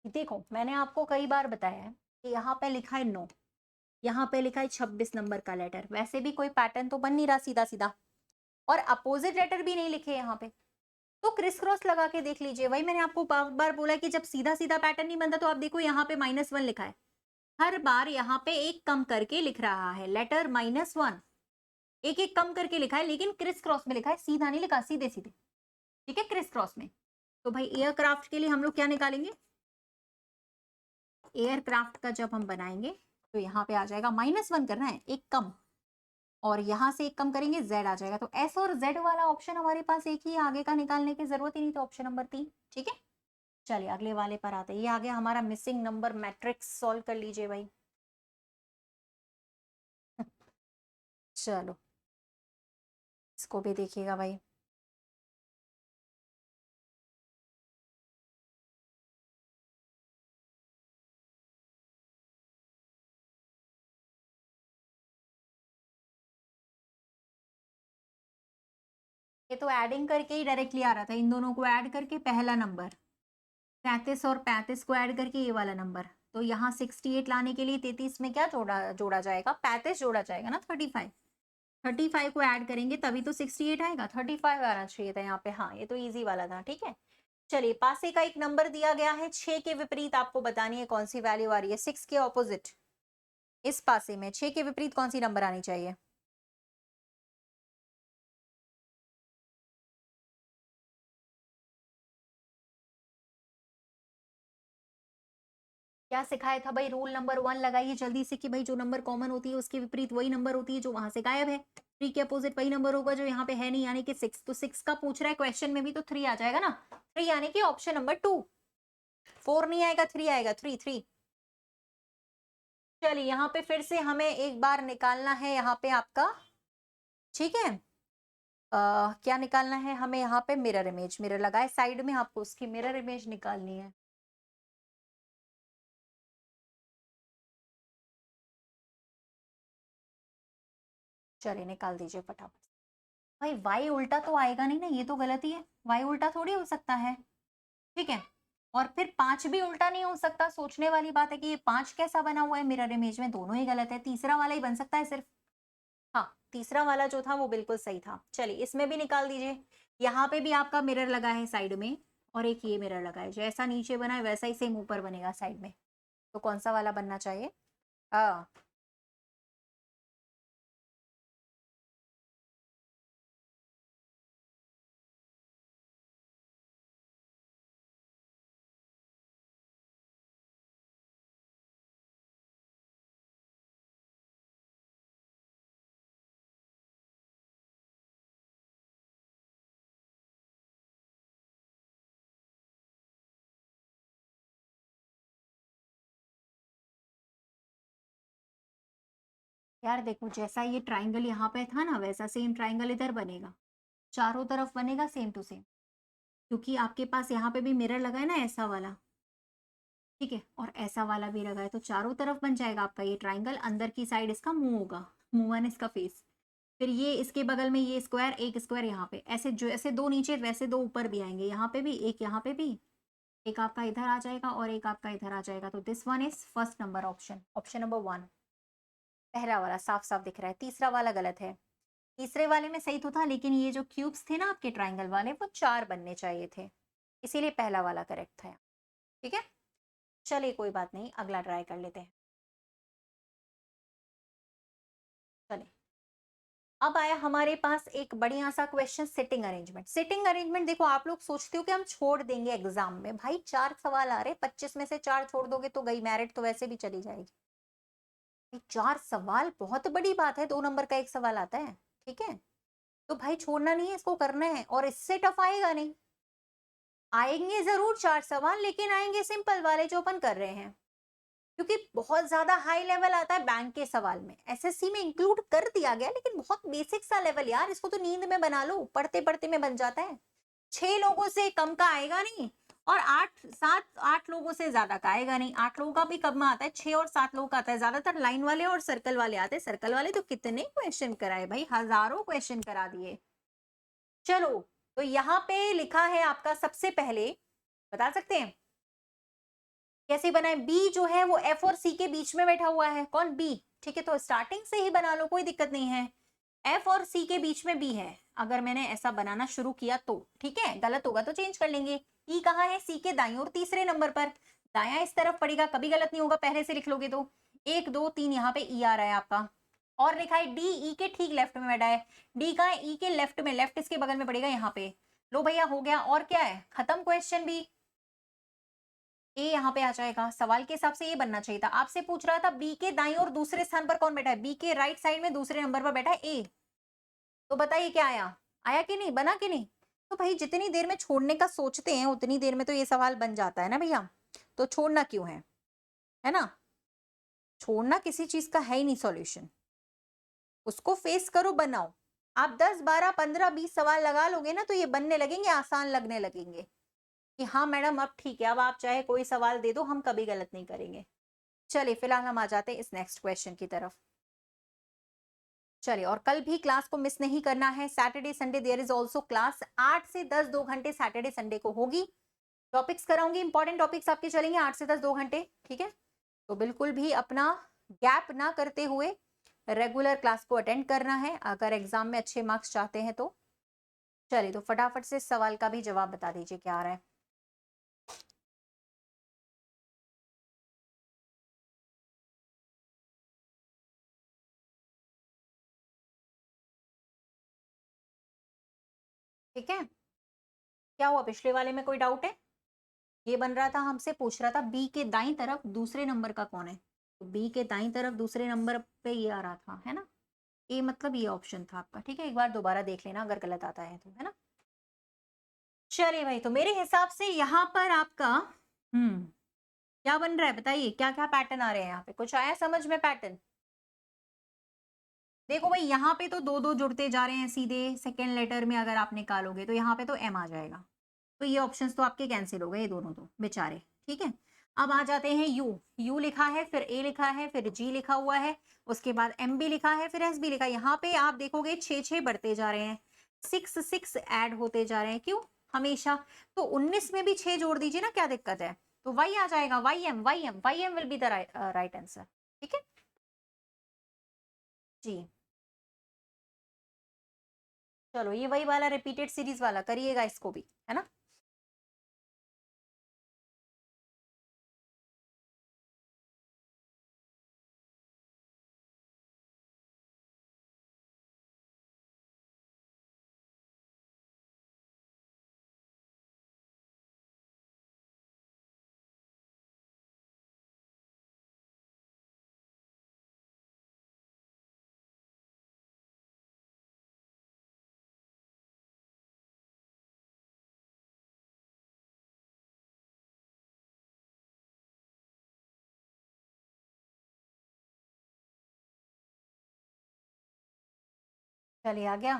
Speaker 1: देखो मैंने आपको कई बार बताया है कि यहाँ पे लिखा है 9, यहाँ पे लिखा है 26 नंबर का लेटर, वैसे भी कोई पैटर्न तो बन नहीं रहा सीधा सीधा, और अपोजिट लेटर भी नहीं लिखे यहाँ पे, तो क्रिस क्रॉस लगा के देख लीजिए। वही मैंने आपको बार बार बोला कि जब सीधा सीधा पैटर्न नहीं बनता, तो आप देखो यहाँ पे -1 लिखा है, हर बार यहाँ पे एक कम करके लिख रहा है, लेटर -1 एक एक कम करके लिखा है, लेकिन क्रिस क्रॉस में लिखा है, सीधा नहीं लिखा, सीधे सीधे, ठीक है, क्रिस क्रॉस में। तो भाई एयरक्राफ्ट के लिए हम लोग क्या निकालेंगे, एयरक्राफ्ट का जब हम बनाएंगे तो यहाँ पे आ जाएगा -1 करना है, एक कम, और यहाँ से एक कम करेंगे z आ जाएगा, तो s और z वाला ऑप्शन हमारे पास एक ही, आगे का निकालने की जरूरत ही नहीं, तो ऑप्शन नंबर 3, ठीक है। चलिए अगले वाले पर आते हैं, ये आ गया हमारा मिसिंग नंबर मैट्रिक्स, सॉल्व कर लीजिए भाई। चलो इसको भी देखिएगा भाई। ये तो एडिंग करके ही डायरेक्टली आ रहा था, इन दोनों को ऐड करके पहला नंबर, 33 और 35 को ऐड करके ये वाला नंबर, तो यहाँ 68 लाने के लिए 33 में क्या जोड़ा जोड़ा जाएगा, 35 जोड़ा जाएगा ना, 35 को ऐड करेंगे तभी तो 68 आएगा, 35 आना चाहिए था यहाँ पे। हाँ ये तो इजी वाला था, ठीक है। चलिए पासे का एक नंबर दिया गया है, 6 के विपरीत आपको बतानी है कौन सी वैल्यू आ रही है, 6 के ऑपोजिट, इस पासे में 6 के विपरीत कौन सी नंबर आनी चाहिए। क्या सिखाया था भाई, रूल नंबर 1 लगाइए जल्दी से, कि भाई जो नंबर कॉमन होती है उसके विपरीत वही नंबर होती है जो वहां से गायब है, 3 के अपोजिट वही नंबर होगा जो यहाँ पे है नहीं, यानी कि 6, तो 6 का पूछ रहा है क्वेश्चन में भी, तो 3 आ जाएगा ना, 3 यानी कि ऑप्शन नंबर 2, 4 नहीं आएगा, 3 आएगा, 3। चलिए यहाँ पे फिर से हमें एक बार निकालना है यहाँ पे आपका, ठीक है, क्या निकालना है हमें यहाँ पे, मिरर इमेज, मिरर लगाए साइड में, आपको उसकी मिरर इमेज निकालनी है। चलिए निकाल दीजिए फटाफट। भाई वाई उल्टा तो आएगा नहीं ना, ये तो गलती है, वाई उल्टा थोड़ी हो सकता है, ठीक है। और फिर 5 भी उल्टा नहीं हो सकता, सोचने वाली बात है कि ये 5 कैसा बना हुआ है मिरर इमेज में, दोनों ही गलत है, तीसरा वाला ही बन सकता है सिर्फ। हाँ तीसरा वाला जो था वो बिल्कुल सही था। चलिए इसमें भी निकाल दीजिए, यहाँ पे भी आपका मिरर लगा है साइड में, और एक ये मिरर लगा है, जैसा नीचे बना है वैसा ही सेम ऊपर बनेगा साइड में, तो कौन सा वाला बनना चाहिए। हाँ यार देखो, जैसा ये ट्राइंगल यहाँ पे था ना, वैसा सेम ट्राइंगल इधर बनेगा, चारों तरफ बनेगा सेम टू सेम, क्योंकि आपके पास यहाँ पे भी मिरर लगा है ना ऐसा वाला, ठीक है, और ऐसा वाला भी लगा है, तो चारों तरफ बन जाएगा आपका ये ट्राइंगल, अंदर की साइड इसका मुंह होगा, मुंह वन इसका फेस, फिर ये इसके बगल में ये स्क्वायर, एक स्क्वायर यहाँ पे, ऐसे जो ऐसे दो नीचे वैसे दो ऊपर भी आएंगे, यहाँ पे भी एक, यहाँ पे भी एक, आपका इधर आ जाएगा और एक आपका इधर आ जाएगा। तो this one is first number option, option number 1 पहला वाला साफ साफ दिख रहा है। तीसरा वाला गलत है। तीसरे वाले में सही तो था, लेकिन ये जो क्यूब्स थे ना आपके ट्राइंगल वाले, वो 4 बनने चाहिए थे, इसीलिए पहला वाला करेक्ट था। ठीक है, चलिए कोई बात नहीं, अगला ट्राई कर लेते हैं। चलिए, अब आया हमारे पास एक बढ़िया सा question, sitting arrangement. Sitting arrangement देखो, आप लोग सोचते हो कि हम छोड़ देंगे एग्जाम में, भाई 4 सवाल आ रहे, 25 में से 4 छोड़ दोगे तो गई, मेरिट तो वैसे भी चली जाएगी। 4 सवाल बहुत बड़ी बात है, 2 नंबर का एक सवाल आता है, ठीक है, तो भाई छोड़ना नहीं है, इसको करना है, और इससे टफ आएगा नहीं। आएंगे जरूर 4 सवाल, लेकिन आएंगे सिंपल वाले जो अपन कर रहे हैं, क्योंकि बहुत ज्यादा हाई लेवल आता है बैंक के सवाल में, एसएससी में इंक्लूड कर दिया गया, लेकिन बहुत बेसिक सा लेवल यार, इसको तो नींद में बना लो, पढ़ते पढ़ते में बन जाता है। 6 लोगों से कम का आएगा नहीं, और 8 लोगों से ज्यादा का आएगा नहीं। 8 लोगों का भी कब में आता है, 6 और 7 लोगों का आता है, ज्यादातर लाइन वाले और सर्कल वाले आते हैं। सर्कल वाले तो कितने क्वेश्चन कराए भाई, हजारों क्वेश्चन करा दिए। चलो, तो यहाँ पे लिखा है आपका, सबसे पहले बता सकते हैं कैसे बनाए। बी जो है वो एफ और सी के बीच में बैठा हुआ है, कौन, बी, ठीक है, तो स्टार्टिंग से ही बना लो, कोई दिक्कत नहीं है। एफ और सी के बीच में बी है, अगर मैंने ऐसा बनाना शुरू किया तो, ठीक है, गलत होगा तो चेंज कर लेंगे। ई कहाँ है, सी के दाएं और तीसरे नंबर पर, दाया इस तरफ पड़ेगा, कभी गलत नहीं होगा, पहले से लिख लोगे तो। 1 2 3 यहाँ पे ई आ रहा है आपका, और लिखा है डी, ई के ठीक लेफ्ट में बैठा है। डी का है, ई के लेफ्ट में, लेफ्ट इसके बगल में पड़ेगा यहाँ पे। लो भैया हो गया, और क्या है, खत्म क्वेश्चन भी। ए यहाँ पे आ जाएगा, सवाल के हिसाब से ये बनना चाहिए था। आपसे पूछ रहा था बी के दाईं और दूसरे स्थान पर कौन बैठा है, बी के राइट साइड में दूसरे नंबर पर बैठा है ए, तो बताइए क्या आया, आया कि नहीं, बना कि नहीं। तो भाई जितनी देर में छोड़ने का सोचते हैं उतनी देर में तो ये सवाल बन जाता है ना भैया, तो छोड़ना क्यों है ना, छोड़ना किसी चीज का है ही नहीं सॉल्यूशन, उसको फेस करो, बनाओ। आप 10 12 15 20 सवाल लगा लोगे ना, तो ये बनने लगेंगे, आसान लगने लगेंगे कि हाँ मैडम अब ठीक है, अब आप चाहे कोई सवाल दे दो, हम कभी गलत नहीं करेंगे। चलिए फिलहाल हम आ जाते हैं इस नेक्स्ट क्वेश्चन की तरफ। चलिए, और कल भी क्लास को मिस नहीं करना है, Saturday Sunday there is also class, 8 से 10 2 घंटे सैटरडे संडे को होगी। टॉपिक्स कराऊंगी, इंपॉर्टेंट टॉपिक्स आपके चलेंगे 8 से 10 2 घंटे, ठीक है, तो बिल्कुल भी अपना गैप ना करते हुए रेगुलर क्लास को अटेंड करना है, अगर एग्जाम में अच्छे मार्क्स चाहते हैं तो। चलिए, तो फटाफट से सवाल का भी जवाब बता दीजिए क्या आ रहा है। ठीक है, क्या हुआ, पिछले वाले में कोई डाउट है। ये बन रहा था, हमसे पूछ रहा था बी के दाईं तरफ दूसरे नंबर का कौन है, तो बी के दाईं तरफ दूसरे नंबर पे ये आ रहा था, है ना, ए मतलब ये ऑप्शन था आपका, ठीक है, एक बार दोबारा देख लेना अगर गलत आता है तो, है ना। चलिए भाई, तो मेरे हिसाब से यहाँ पर आपका क्या बन रहा है, बताइए क्या क्या पैटर्न आ रहे हैं यहाँ पे, कुछ आया समझ में पैटर्न। देखो भाई, यहाँ पे तो दो दो जुड़ते जा रहे हैं सीधे, सेकेंड लेटर में अगर आप निकालोगे तो यहाँ पे तो एम आ जाएगा, तो ये ऑप्शंस तो आपके कैंसिल हो गए, ये दोनों तो बेचारे, ठीक है। अब आ जाते हैं यू, यू लिखा है, फिर ए लिखा है, फिर जी लिखा हुआ है, उसके बाद एम भी लिखा है, फिर एस भी लिखा है। यहाँ पे आप देखोगे 6 बढ़ते जा रहे हैं, 6 ऐड होते जा रहे हैं, क्यों, हमेशा, तो 19 में भी 6 जोड़ दीजिए ना, क्या दिक्कत है, तो वाई आ जाएगा, Y M will be the right answer, ठीक है जी। चलो, ये वही वाला रिपीटेड सीरीज वाला करिएगा इसको भी, है ना। चलिए आ गया,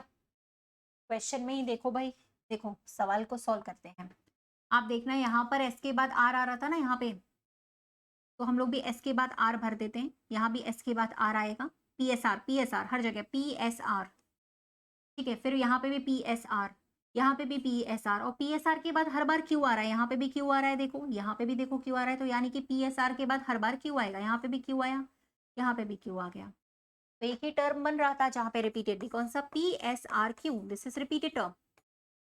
Speaker 1: क्वेश्चन में ही देखो भाई, देखो सवाल को सॉल्व करते हैं। आप देखना, यहाँ पर एस के बाद आर आ रहा था ना यहाँ पे, तो हम लोग भी एस के बाद आर भर देते हैं, यहाँ भी एस के बाद आर आएगा, पी एस आर हर जगह पी एस आर, ठीक है, फिर यहाँ पे भी PSR, यहाँ पे भी PSR, और PSR के बाद हर बार Q आ रहा है, यहाँ पे भी Q आ रहा है, देखो यहाँ पे भी देखो Q आ रहा है, तो यानी कि PSR के बाद हर बार Q आएगा, यहाँ पे भी Q आया, यहाँ पे भी Q आ गया। तो एक ही टर्म बन रहा था जहां पे रिपीटेडली, कौन सा, PSRQ, this is repeated term.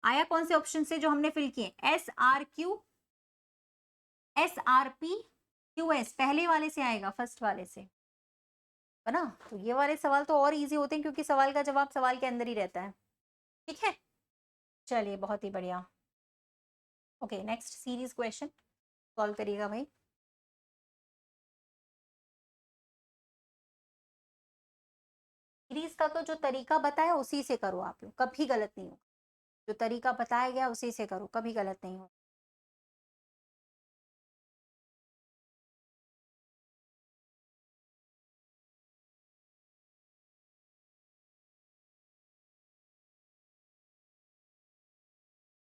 Speaker 1: आया कौन से ऑप्शन से जो हमने फिल किए, SRQ, SRP, QS, पहले वाले से आएगा, फर्स्ट वाले से, है ना। तो ये वाले सवाल तो और इजी होते हैं क्योंकि सवाल का जवाब सवाल के अंदर ही रहता है। ठीक है, चलिए बहुत ही बढ़िया। Okay, next series question solve करिएगा भाई। सीरीज का तो जो तरीका बताया उसी से करो आप लोग, कभी गलत नहीं हो। जो तरीका बताया गया उसी से करो, कभी गलत नहीं हो।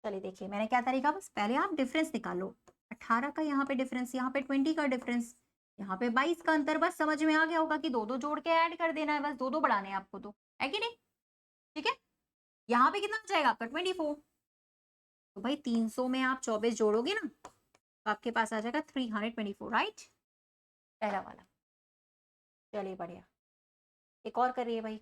Speaker 1: चलिए देखिए, मैंने क्या तरीका, बस पहले आप डिफरेंस निकालो। 18 का यहाँ पे डिफरेंस, यहाँ पे 20 का डिफरेंस, यहाँ पे 22 का अंतर, बस समझ में आ गया होगा कि दो दो जोड़ के ऐड कर देना है, बस दो दो बढ़ाने हैं आपको, तो है कि नहीं। ठीक है, यहाँ पे कितना हो जाएगा आपका 24। तो भाई 300 में आप 24 जोड़ोगे ना, तो आपके पास आ जाएगा 324, राइट, पहला वाला। चलिए बढ़िया, एक और करिए भाई।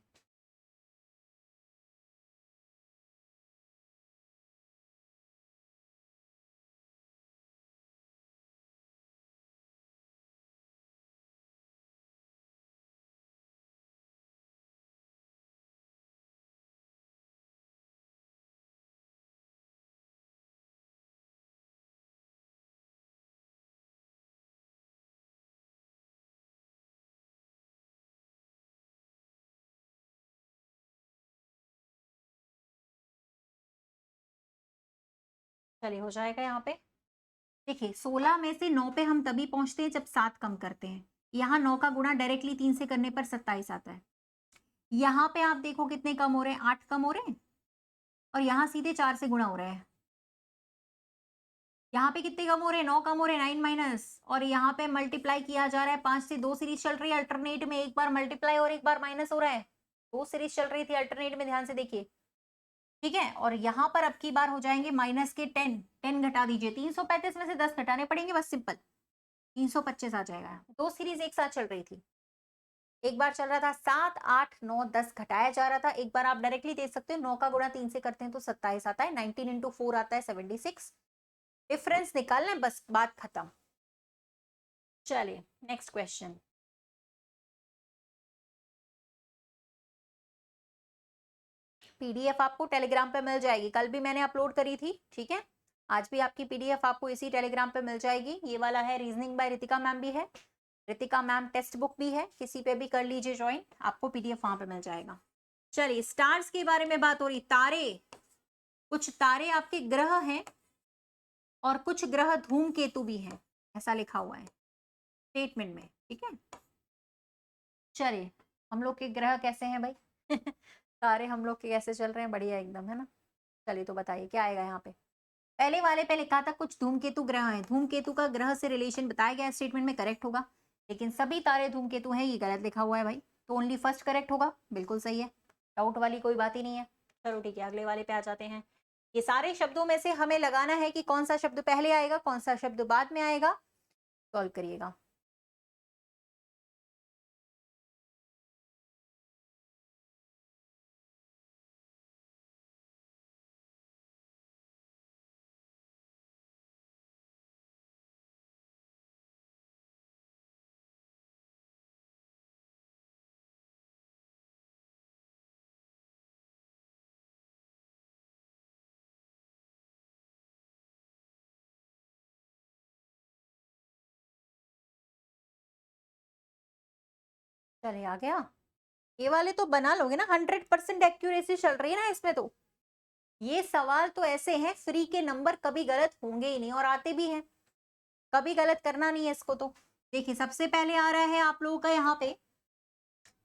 Speaker 1: चलिए हो जाएगा यहाँ पे। देखिए 16 में से 9 पे हम तभी पहुंचते हैं जब 7 कम करते हैं। यहाँ 9 का गुणा डायरेक्टली 3 से करने पर 27 आता है। यहाँ पे आप देखो कितने कम हो रहे हैं, 8 कम हो रहे हैं, और यहाँ सीधे 4 से गुणा हो रहा है। यहाँ पे कितने कम हो रहे हैं, 9 कम हो रहे हैं, 9 माइनस, और यहाँ पे मल्टीप्लाई किया जा रहा है 5 से। 2 सीरीज चल रही है अल्टरनेट में, एक बार मल्टीप्लाई और एक बार माइनस हो रहा है। 2 सीरीज चल रही थी अल्टरनेट में, ध्यान से देखिए। ठीक है, और यहाँ पर अब की बार हो जाएंगे माइनस के 10, 10 घटा दीजिए, 335 में से 10 घटाने पड़ेंगे, बस सिंपल 325 आ जाएगा। 2 सीरीज एक साथ चल रही थी, एक बार चल रहा था 7, 8, 9, 10 घटाया जा रहा था, एक बार आप डायरेक्टली दे सकते हो, 9 का गुणा 3 से करते हैं तो 27 आता है, 19 इंटू 4 आता है 76। डिफरेंस निकालना है, बस बात खत्म। चलिए नेक्स्ट क्वेश्चन। पीडीएफ आपको टेलीग्राम पे मिल जाएगी, कल भी मैंने अपलोड करी थी, ठीक है। आज भी आपकी पीडीएफ आपको इसी टेलीग्राम पे मिल जाएगी। ये वाला है रीजनिंग बाय रितिका मैम भी है, रितिका मैम टेक्स्ट बुक भी है, किसी पे भी कर लीजिए ज्वाइन, आपको पीडीएफ वहां पे मिल जाएगा। चलिए स्टार्स के बारे में बात हो रही, तारे, कुछ तारे आपके ग्रह हैं और कुछ ग्रह धूमकेतु भी हैं, ऐसा लिखा हुआ है स्टेटमेंट में, ठीक है। चलिए हम लोग के ग्रह कैसे हैं भाई तारे हम लोग के कैसे चल रहे हैं, बढ़िया एकदम, है ना। चलिए तो बताइए क्या आएगा यहाँ पे। पहले वाले पे लिखा था कुछ धूमकेतु ग्रह हैं, धूमकेतु का ग्रह से रिलेशन बताया गया स्टेटमेंट में, करेक्ट होगा। लेकिन सभी तारे धूमकेतु हैं, ये गलत लिखा हुआ है भाई, तो ओनली फर्स्ट करेक्ट होगा, बिल्कुल सही है, डाउट वाली कोई बात ही नहीं है। चलो ठीक है, अगले वाले पे आ जाते हैं। ये सारे शब्दों में से हमें लगाना है कि कौन सा शब्द पहले आएगा, कौन सा शब्द बाद में आएगा, सॉल्व करिएगा। चलिए आ गया, ये वाले तो बना लोगे ना, 100% एक्यूरेसी चल रही है ना इसमें। तो ये सवाल तो ऐसे हैं, फ्री के नंबर कभी गलत होंगे ही नहीं, और आते भी हैं, कभी गलत करना नहीं है इसको। तो देखिए सबसे पहले आ रहा है आप लोगों का यहाँ पे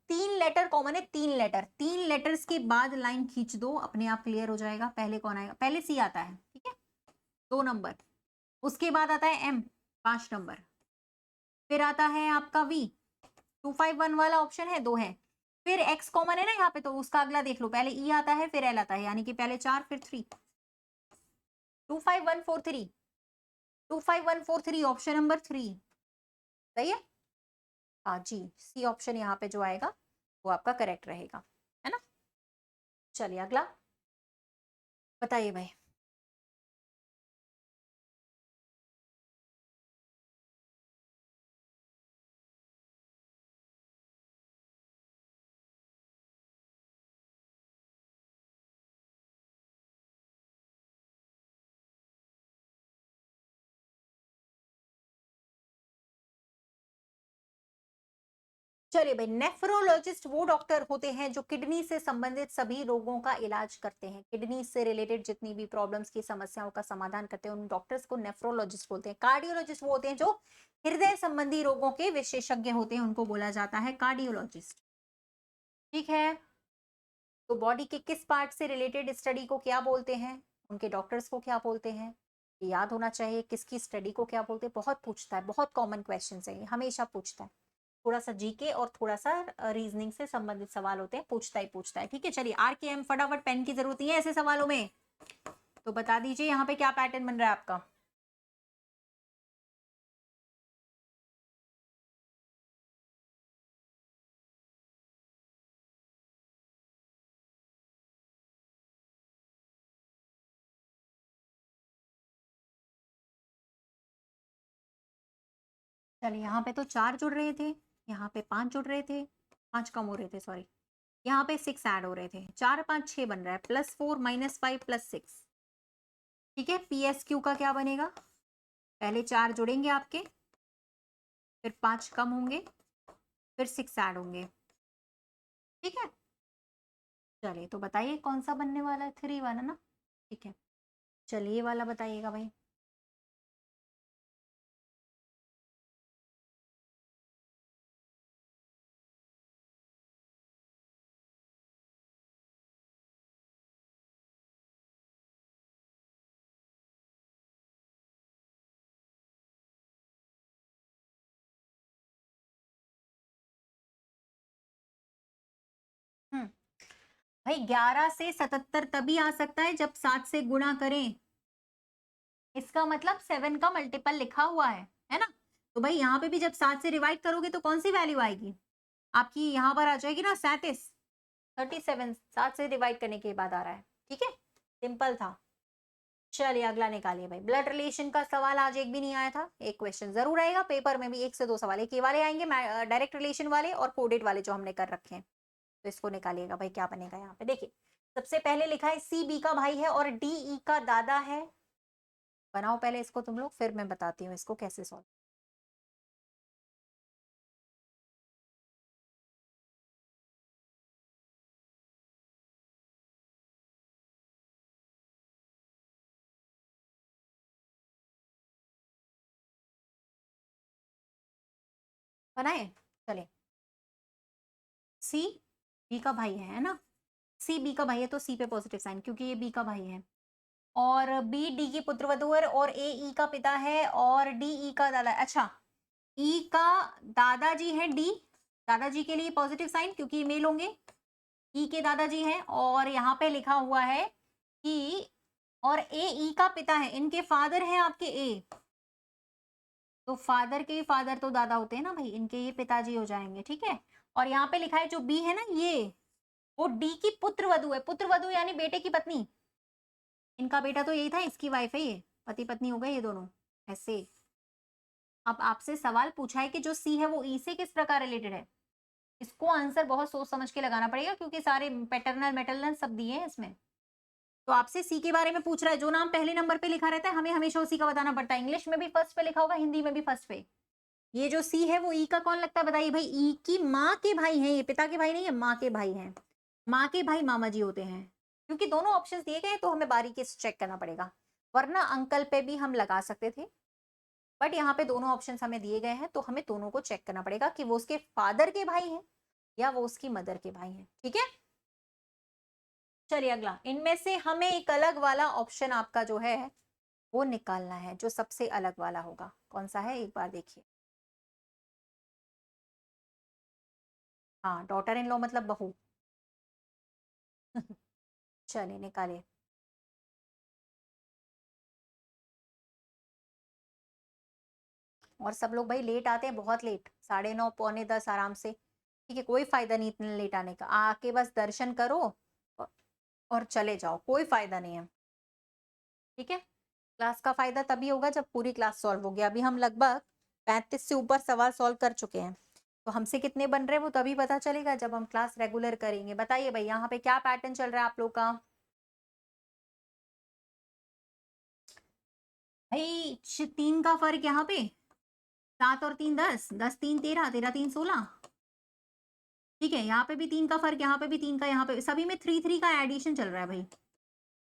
Speaker 1: 3 लेटर कॉमन है, 3 लेटर, 3 लेटर्स के बाद लाइन खींच दो, अपने आप क्लियर हो जाएगा। पहले कौन आएगा, पहले सी आता है, ठीक है, 2 नंबर, उसके बाद आता है एम, 5 नंबर, फिर आता है आपका वी, 251 वाला ऑप्शन है, 2 है, फिर x कॉमन है ना यहाँ पे, तो उसका अगला देख लो, पहले e आता है फिर l आता है, यानी कि पहले 4 फिर 3, 25143, 25143 ऑप्शन नंबर 3 सही है। हाँ जी, सी ऑप्शन यहाँ पे जो आएगा वो आपका करेक्ट रहेगा, है ना। चलिए अगला बताइए भाई। चलिए भाई, नेफ्रोलॉजिस्ट वो डॉक्टर होते हैं जो किडनी से संबंधित सभी रोगों का इलाज करते हैं, किडनी से रिलेटेड जितनी भी प्रॉब्लम्स की समस्याओं का समाधान करते हैं, उन डॉक्टर्स को नेफ्रोलॉजिस्ट बोलते हैं। कार्डियोलॉजिस्ट वो होते हैं जो हृदय संबंधी रोगों के विशेषज्ञ होते हैं, उनको बोला जाता है कार्डियोलॉजिस्ट। ठीक है, तो बॉडी के किस पार्ट से रिलेटेड स्टडी को क्या बोलते हैं, उनके डॉक्टर्स को क्या बोलते हैं, ये याद होना चाहिए। किसकी स्टडी को क्या बोलते हैं, बहुत पूछता है, बहुत कॉमन क्वेश्चन है ये, हमेशा पूछता है। थोड़ा सा जीके और थोड़ा सा रीजनिंग से संबंधित सवाल होते हैं, पूछता ही पूछता है। ठीक है, चलिए RKM, फटाफट, पेन की जरूरत नहीं है ऐसे सवालों में, तो बता दीजिए यहाँ पे क्या पैटर्न बन रहा है आपका। चलिए यहाँ पे तो 4 जुड़ रहे थे, यहाँ पे 5 जुड़ रहे थे, 5 कम हो रहे थे सॉरी, यहाँ पे 6 ऐड हो रहे थे, 4 5 6 बन रहा है, +4 -5 +6। ठीक है, PSQ का क्या बनेगा, पहले 4 जुड़ेंगे आपके, फिर 5 कम होंगे, फिर 6 ऐड होंगे। ठीक है, चलिए तो बताइए कौन सा बनने वाला है, 3 वाला ना। ठीक है, चलिए ये वाला बताइएगा भाई। हम्म, भाई 11 से 77 तभी आ सकता है जब 7 से गुणा करें, इसका मतलब 7 का मल्टीपल लिखा हुआ है ना। तो भाई यहाँ पे भी जब 7 से डिवाइड करोगे तो कौन सी वैल्यू आएगी आपकी, यहाँ पर आ जाएगी ना 37, 37 7 से डिवाइड करने के बाद आ रहा है। ठीक है, सिंपल था। चलिए अगला निकालिए भाई, ब्लड रिलेशन का सवाल आज एक भी नहीं आया था, एक क्वेश्चन जरूर आएगा पेपर में भी, 1 से 2 सवाल, एक ये वाले आएंगे डायरेक्ट रिलेशन वाले और कोडेड वाले जो हमने कर रखे हैं। तो इसको निकालिएगा भाई, क्या बनेगा यहाँ पे, देखिए सबसे पहले लिखा है सी बी का भाई है और डी ई का दादा है। बनाओ पहले इसको तुम लोग, फिर मैं बताती हूँ इसको कैसे सॉल्व। बनाए, चले, सी बी का भाई है ना, सी बी का भाई है तो सी पे पॉजिटिव साइन, क्योंकि ये बी का भाई है, और बी डी की पुत्रवधू है, और ए ई का पिता है, और डी ई का दादा। अच्छा, ई का दादाजी है डी, दादाजी के लिए पॉजिटिव साइन क्योंकि मेल होंगे, ई के दादाजी हैं, और यहाँ पे लिखा हुआ है कि, और ए ई का पिता है, इनके फादर हैं आपके ए, तो फादर के फादर तो दादा होते हैं ना भाई, इनके ये पिताजी हो जाएंगे। ठीक है, और यहाँ पे लिखा है जो बी है ना ये, वो डी की पुत्र वधु है, पुत्र वधु यानी बेटे की पत्नी, इनका बेटा तो यही था, इसकी वाइफ है ये, पति पत्नी हो गए ये दोनों ऐसे। अब आपसे सवाल पूछा है कि जो सी है वो ई से किस प्रकार रिलेटेड है, इसको आंसर बहुत सोच समझ के लगाना पड़ेगा क्योंकि सारे पैटर्नल मेटरनल सब दिए हैं इसमें। तो आपसे सी के बारे में पूछ रहा है, जो नाम पहले नंबर पे लिखा रहता है हमें हमेशा उसी का बताना पड़ता है, इंग्लिश में भी फर्स्ट पे लिखा होगा, हिंदी में भी फर्स्ट पे। ये जो सी है वो ई का कौन लगता है बताइए भाई, ई की माँ के भाई हैं, ये पिता के भाई नहीं है, माँ के भाई हैं, माँ के भाई मामा जी होते हैं। क्योंकि दोनों ऑप्शंस दिए गए तो हमें बारीकी से चेक करना पड़ेगा, वरना अंकल पे भी हम लगा सकते थे, बट यहाँ पे दोनों ऑप्शंस हमें दिए गए हैं तो हमें दोनों को चेक करना पड़ेगा कि वो उसके फादर के भाई हैं या वो उसकी मदर के भाई हैं। ठीक है, चलिए अगला, इनमें से हमें एक अलग वाला ऑप्शन आपका जो है वो निकालना है, जो सबसे अलग वाला होगा, कौन सा है एक बार देखिए। हाँ, डॉटर इन लॉ मतलब बहू। चलिए निकालिए। और सब लोग भाई लेट आते हैं, बहुत लेट, 9:30 9:45 आराम से। ठीक है, कोई फायदा नहीं इतने लेट आने का, आके बस दर्शन करो औ- और चले जाओ, कोई फायदा नहीं है। ठीक है, क्लास का फायदा तभी होगा जब पूरी क्लास सॉल्व होगी। अभी हम लगभग 35 से ऊपर सवाल सॉल्व कर चुके हैं, तो हमसे कितने बन रहे हैं वो तभी पता चलेगा जब हम क्लास रेगुलर करेंगे। बताइए भाई, यहाँ पे क्या पैटर्न चल रहा है आप लोग का? भाई 3 का फर्क यहाँ पे, 7 और 3 10, 10 3 13, 13 3 16। ठीक है, यहाँ पे भी 3 का फर्क, यहाँ पे भी 3 का, यहाँ पे सभी में 3 3 का एडिशन चल रहा है भाई,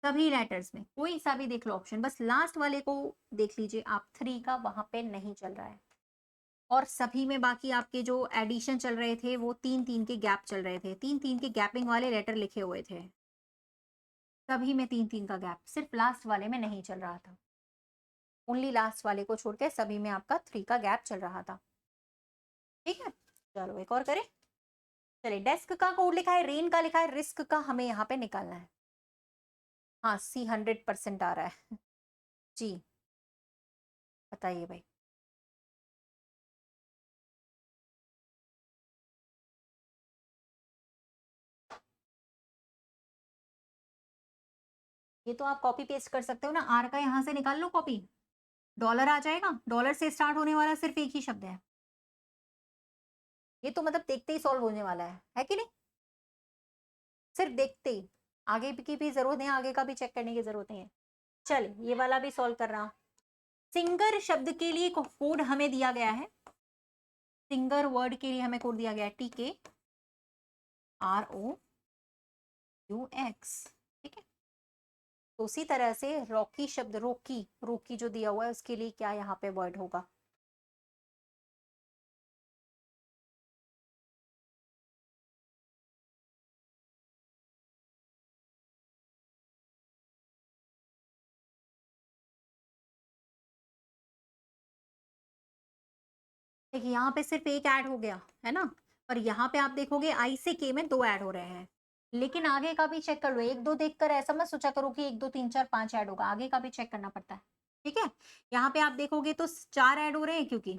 Speaker 1: सभी लेटर्स में कोई सा भी देख लो ऑप्शन, बस लास्ट वाले को देख लीजिए आप, 3 का वहां पे नहीं चल रहा है। और सभी में बाकी आपके जो एडिशन चल रहे थे वो 3 3 के गैप चल रहे थे, 3 3 के गैपिंग वाले लेटर लिखे हुए थे, सभी में 3 3 का गैप, सिर्फ लास्ट वाले में नहीं चल रहा था। ओनली लास्ट वाले को छोड़ के सभी में आपका 3 का गैप चल रहा था। ठीक है, चलो एक और करें। चलिए, डेस्क का कोड लिखा है, रेन का लिखा है, रिस्क का हमें यहाँ पे निकालना है। हाँ, सी 100% आ रहा है। जी, बताइए भाई। ये तो आप कॉपी पेस्ट कर सकते हो ना, आर का यहाँ से निकाल लो कॉपी, डॉलर आ जाएगा, डॉलर से स्टार्ट होने वाला सिर्फ एक ही शब्द है। ये तो मतलब देखते ही सॉल्व होने वाला है कि नहीं? सिर्फ देखते ही, आगे की भी जरूरत नहीं, आगे का भी चेक करने की जरूरत नहीं है। चलिए, ये वाला भी सॉल्व कर रहा हूं। सिंगर शब्द के लिए कोड हमें दिया गया है, सिंगर वर्ड के लिए हमें कोड दिया गया है TKROUX। ठीक है, तो उसी तरह से रॉकी शब्द, रोकी, रोकी जो दिया हुआ है उसके लिए क्या यहाँ पे वर्ड होगा? देखिए, यहाँ पे सिर्फ एक ऐड हो गया है ना, और यहाँ पे आप देखोगे आई से के में 2 ऐड हो रहे हैं, लेकिन आगे का भी चेक कर लो, 1 2 देखकर ऐसा मत सोचा करो कि 1 2 3 4 5 ऐड होगा, आगे का भी चेक करना पड़ता है। ठीक है, यहाँ पे आप देखोगे तो 4 ऐड हो रहे हैं क्योंकि,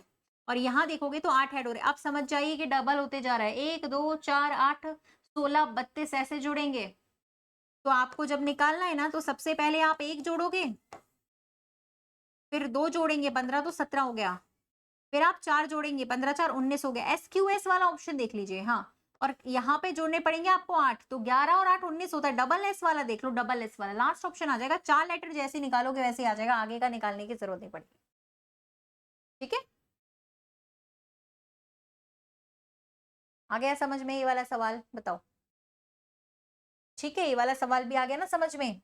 Speaker 1: और यहाँ देखोगे तो 8 ऐड हो रहे हैं। आप समझ जाइए कि डबल होते जा रहा है, 1 2 4 8 16 32 ऐसे जुड़ेंगे। तो आपको जब निकालना है ना, तो सबसे पहले आप 1 जोड़ोगे, फिर 2 जोड़ेंगे, 15 तो 17 हो गया, फिर आप 4 जोड़ेंगे, 15 4 19 हो गया। एसक्यूएस वाला ऑप्शन देख लीजिए। हाँ, और यहाँ पे जोड़ने पड़ेंगे आपको 8, तो 11 और 8 19 होता है। डबल एस वाला देख लो, डबल एस वाला लास्ट ऑप्शन आ जाएगा। 4 लेटर जैसे निकालोगे वैसे ही आ जाएगा, आगे का निकालने की जरूरत नहीं पड़ेगी। ठीक है, आ गया समझ में ये वाला सवाल? बताओ। ठीक है, ये वाला सवाल भी आ गया ना समझ में?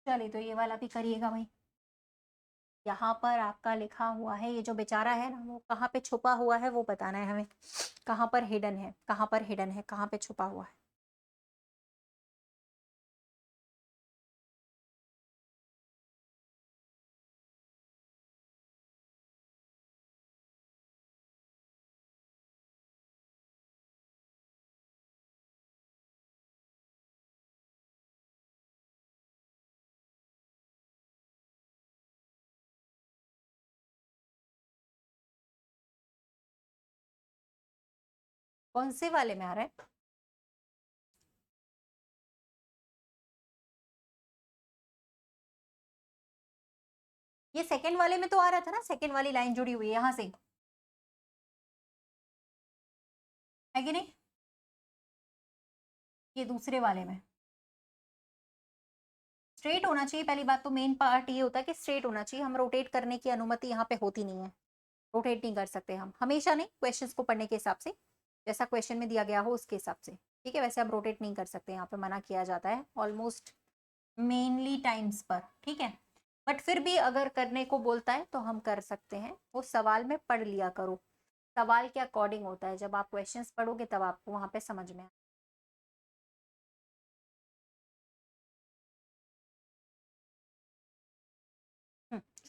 Speaker 1: चलिए, तो ये वाला भी करिएगा भाई। यहाँ पर आपका लिखा हुआ है, ये जो बेचारा है ना, वो कहाँ पे छुपा हुआ है वो बताना है हमें, कहाँ पर हिडन है, कहाँ पर हिडन है, कहाँ पे छुपा हुआ है। कौन से वाले में आ रहा है? ये सेकंड वाले में तो आ रहा था ना, सेकंड वाली लाइन जुड़ी हुई है यहाँ से, है कि नहीं? ये दूसरे वाले में स्ट्रेट होना चाहिए। पहली बात तो मेन पार्ट ये होता है कि स्ट्रेट होना चाहिए, हम रोटेट करने की अनुमति यहाँ पे होती नहीं है, रोटेट नहीं कर सकते हम, हमेशा नहीं, क्वेश्चंस को पढ़ने के हिसाब से, जैसा क्वेश्चन में दिया गया हो उसके हिसाब से। ठीक है, वैसे आप रोटेट नहीं कर सकते, यहाँ पे मना किया जाता है ऑलमोस्ट मेनली टाइम्स पर। ठीक है, बट फिर भी अगर करने को बोलता है तो हम कर सकते हैं, वो सवाल में पढ़ लिया करो, सवाल के अकॉर्डिंग होता है, जब आप क्वेश्चंस पढ़ोगे तब आपको वहां पे समझ में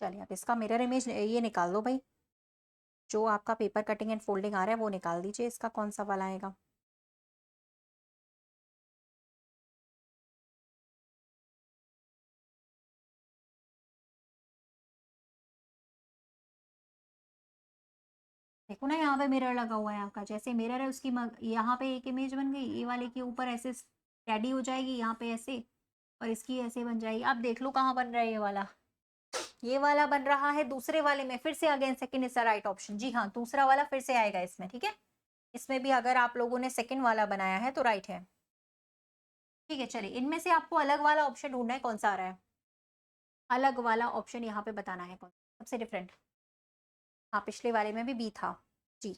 Speaker 1: चलिए आप इसका मिरर इमेज ये निकाल दो भाई, जो आपका पेपर कटिंग एंड फोल्डिंग आ रहा है वो निकाल दीजिए, इसका कौन सा वाला आएगा। देखो ना यहाँ पे मिरर लगा हुआ है आपका, जैसे मिरर है उसकी यहाँ पे एक इमेज बन गई, ये वाले के ऊपर ऐसे टैडी हो जाएगी, यहाँ पे ऐसे, और इसकी ऐसे बन जाएगी। आप देख लो कहाँ बन रहा है ये वाला बन रहा है दूसरे वाले में। फिर से again second is the right option. जी हाँ, दूसरा वाला फिर से आएगा इसमें, ठीक है। इसमें भी अगर आप लोगों ने सेकंड वाला बनाया है तो राइट है, ठीक है। चलिए इनमें से आपको अलग वाला ऑप्शन ढूंढना है, कौन सा आ रहा है अलग वाला ऑप्शन, यहाँ पे बताना है कौन सबसे डिफरेंट। हाँ, पिछले वाले में भी बी था जी।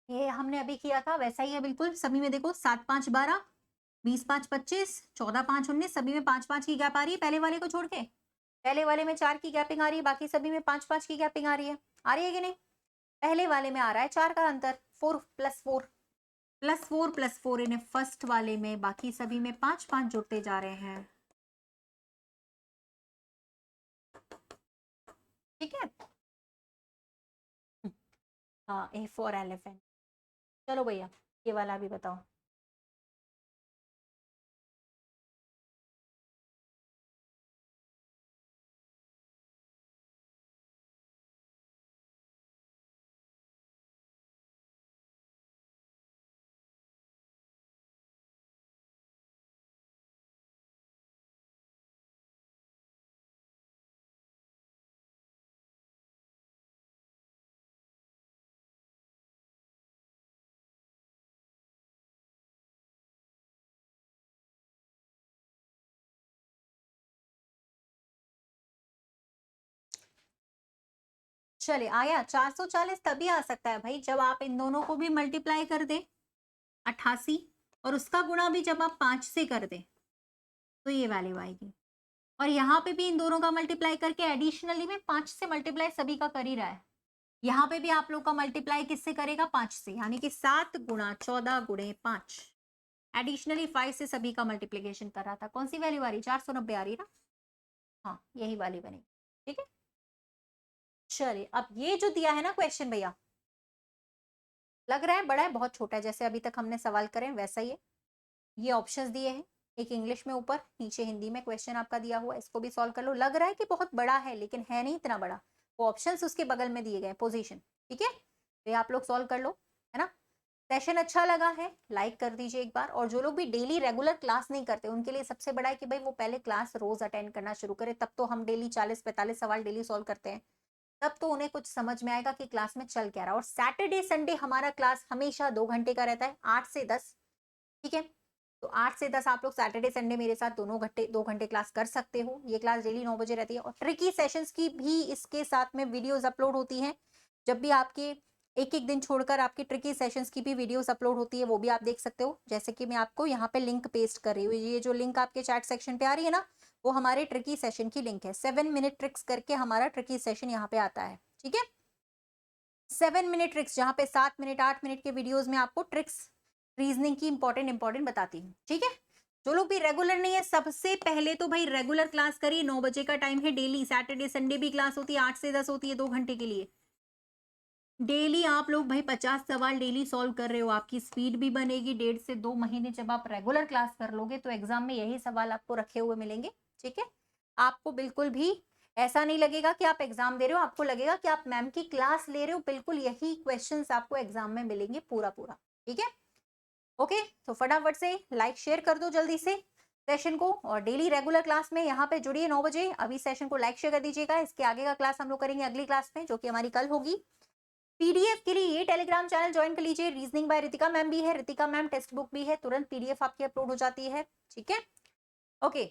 Speaker 1: ये हमने अभी किया था वैसा ही है बिल्कुल, सभी में देखो 7 5 12, 20 5 25, 14 5 19, सभी में 5 5 की गैप आ रही है पहले वाले को छोड़ के। पहले वाले में 4 की गैपिंग आ रही है, बाकी सभी में 5 5 की गैपिंग आ रही है। आ रही है कि नहीं? पहले वाले में आ रहा है 4 का अंतर, 4 प्लस 4 प्लस 4 प्लस 4, इन्हें फर्स्ट वाले में बाकी सभी में 5 5 जुड़ते जा रहे हैं, ठीक है। हाँ, ए फॉर एलिफेंट। चलो भैया ये वाला भी बताओ। चलिए आया 440, तभी आ सकता है भाई जब आप इन दोनों को भी मल्टीप्लाई कर दे 88, और उसका गुणा भी जब आप 5 से कर दे तो ये वैल्यू आएगी। और यहाँ पे भी इन दोनों का मल्टीप्लाई करके एडिशनली में 5 से मल्टीप्लाई सभी का कर ही रहा है। यहाँ पे भी आप लोग का मल्टीप्लाई किससे करेगा? 5 से, यानी कि 7 गुणा 14 गुणे 5, एडिशनली 5 से सभी का मल्टीप्लीकेशन कर रहा था। कौन सी वैल्यू आ रही? 490 आ रही ना। हाँ, यही वाली बनेगी, ठीक है। चलिए अब ये जो दिया है ना क्वेश्चन भैया, लग रहा है बड़ा है बहुत छोटा है, जैसे अभी तक हमने सवाल करे वैसा ही है। ये ऑप्शंस दिए हैं, एक इंग्लिश में ऊपर, नीचे हिंदी में क्वेश्चन आपका दिया हुआ है, इसको भी सॉल्व कर लो। लग रहा है कि बहुत बड़ा है लेकिन है नहीं इतना बड़ा, वो ऑप्शंस उसके बगल में दिए गए पोजीशन, ठीक है। तो ये आप लोग सॉल्व कर लो, है ना। सेशन अच्छा लगा है लाइक कर दीजिए एक बार, और जो लोग भी डेली रेगुलर क्लास नहीं करते उनके लिए सबसे बड़ा है कि भाई वो पहले क्लास रोज अटेंड करना शुरू करे, तब तो हम डेली 40-45 सवाल डेली सॉल्व करते हैं, तब तो उन्हें कुछ समझ में आएगा कि क्लास में चल क्या रहा है। और सैटरडे संडे हमारा क्लास हमेशा 2 घंटे का रहता है, 8 से 10, ठीक है। तो 8 से 10 आप लोग सैटरडे संडे मेरे साथ दोनों घंटे 2 घंटे क्लास कर सकते हो। ये क्लास डेली 9 बजे रहती है, और ट्रिकी सेशंस की भी इसके साथ में वीडियोस अपलोड होती हैं। जब भी आपके एक एक दिन छोड़कर आपकी ट्रिकी सेशंस की भी वीडियोस अपलोड होती है, वो भी आप देख सकते हो। जैसे कि मैं आपको यहाँ पे लिंक पेस्ट कर रही हूँ, ये जो लिंक आपके चैट सेक्शन पे आ रही है ना, वो हमारे ट्रिकी सेशन की लिंक है। 7 मिनट ट्रिक्स करके हमारा ट्रिकी सेशन यहाँ पे आता है, ठीक है। 7 मिनट ट्रिक्स, जहाँ पे 7 मिनट 8 मिनट के वीडियोस में आपको ट्रिक्स रीजनिंग की इंपॉर्टेंट बताती हूँ, ठीक है। जो लोग भी रेगुलर नहीं है, सबसे पहले तो भाई रेगुलर क्लास करिए। 9 बजे का टाइम है डेली, सैटरडे संडे भी क्लास होती है, 8 से 10 होती है 2 घंटे के लिए। डेली आप लोग भाई 50 सवाल डेली सॉल्व कर रहे हो, आपकी स्पीड भी बनेगी। 1.5 से 2 महीने जब आप रेगुलर क्लास कर लोगे तो एग्जाम में यही सवाल आपको रखे हुए मिलेंगे, ठीक है। आपको बिल्कुल भी ऐसा नहीं लगेगा कि आप एग्जाम दे रहे हो, आपको लगेगा कि आप मैम की क्लास ले रहे हो। बिल्कुल यही क्वेश्चंस आपको एग्जाम में मिलेंगे पूरा पूरा, ठीक है। ओके, तो फटाफट से लाइक शेयर कर दो जल्दी से सेशन को, और डेली रेगुलर क्लास में यहाँ पे जुड़िए 9 बजे। अभी सेशन को लाइक शेयर कर दीजिएगा। इसके आगे का क्लास हम लोग करेंगे अगली क्लास में, जो कि हमारी कल होगी। पीडीएफ के लिए ये टेलीग्राम चैनल ज्वाइन कर लीजिए। रीजनिंग बाय रितिका मैम भी है, रितिका मैम टेक्स्ट बुक भी है, तुरंत पीडीएफ आपकी अपलोड हो जाती है, ठीक है। ओके।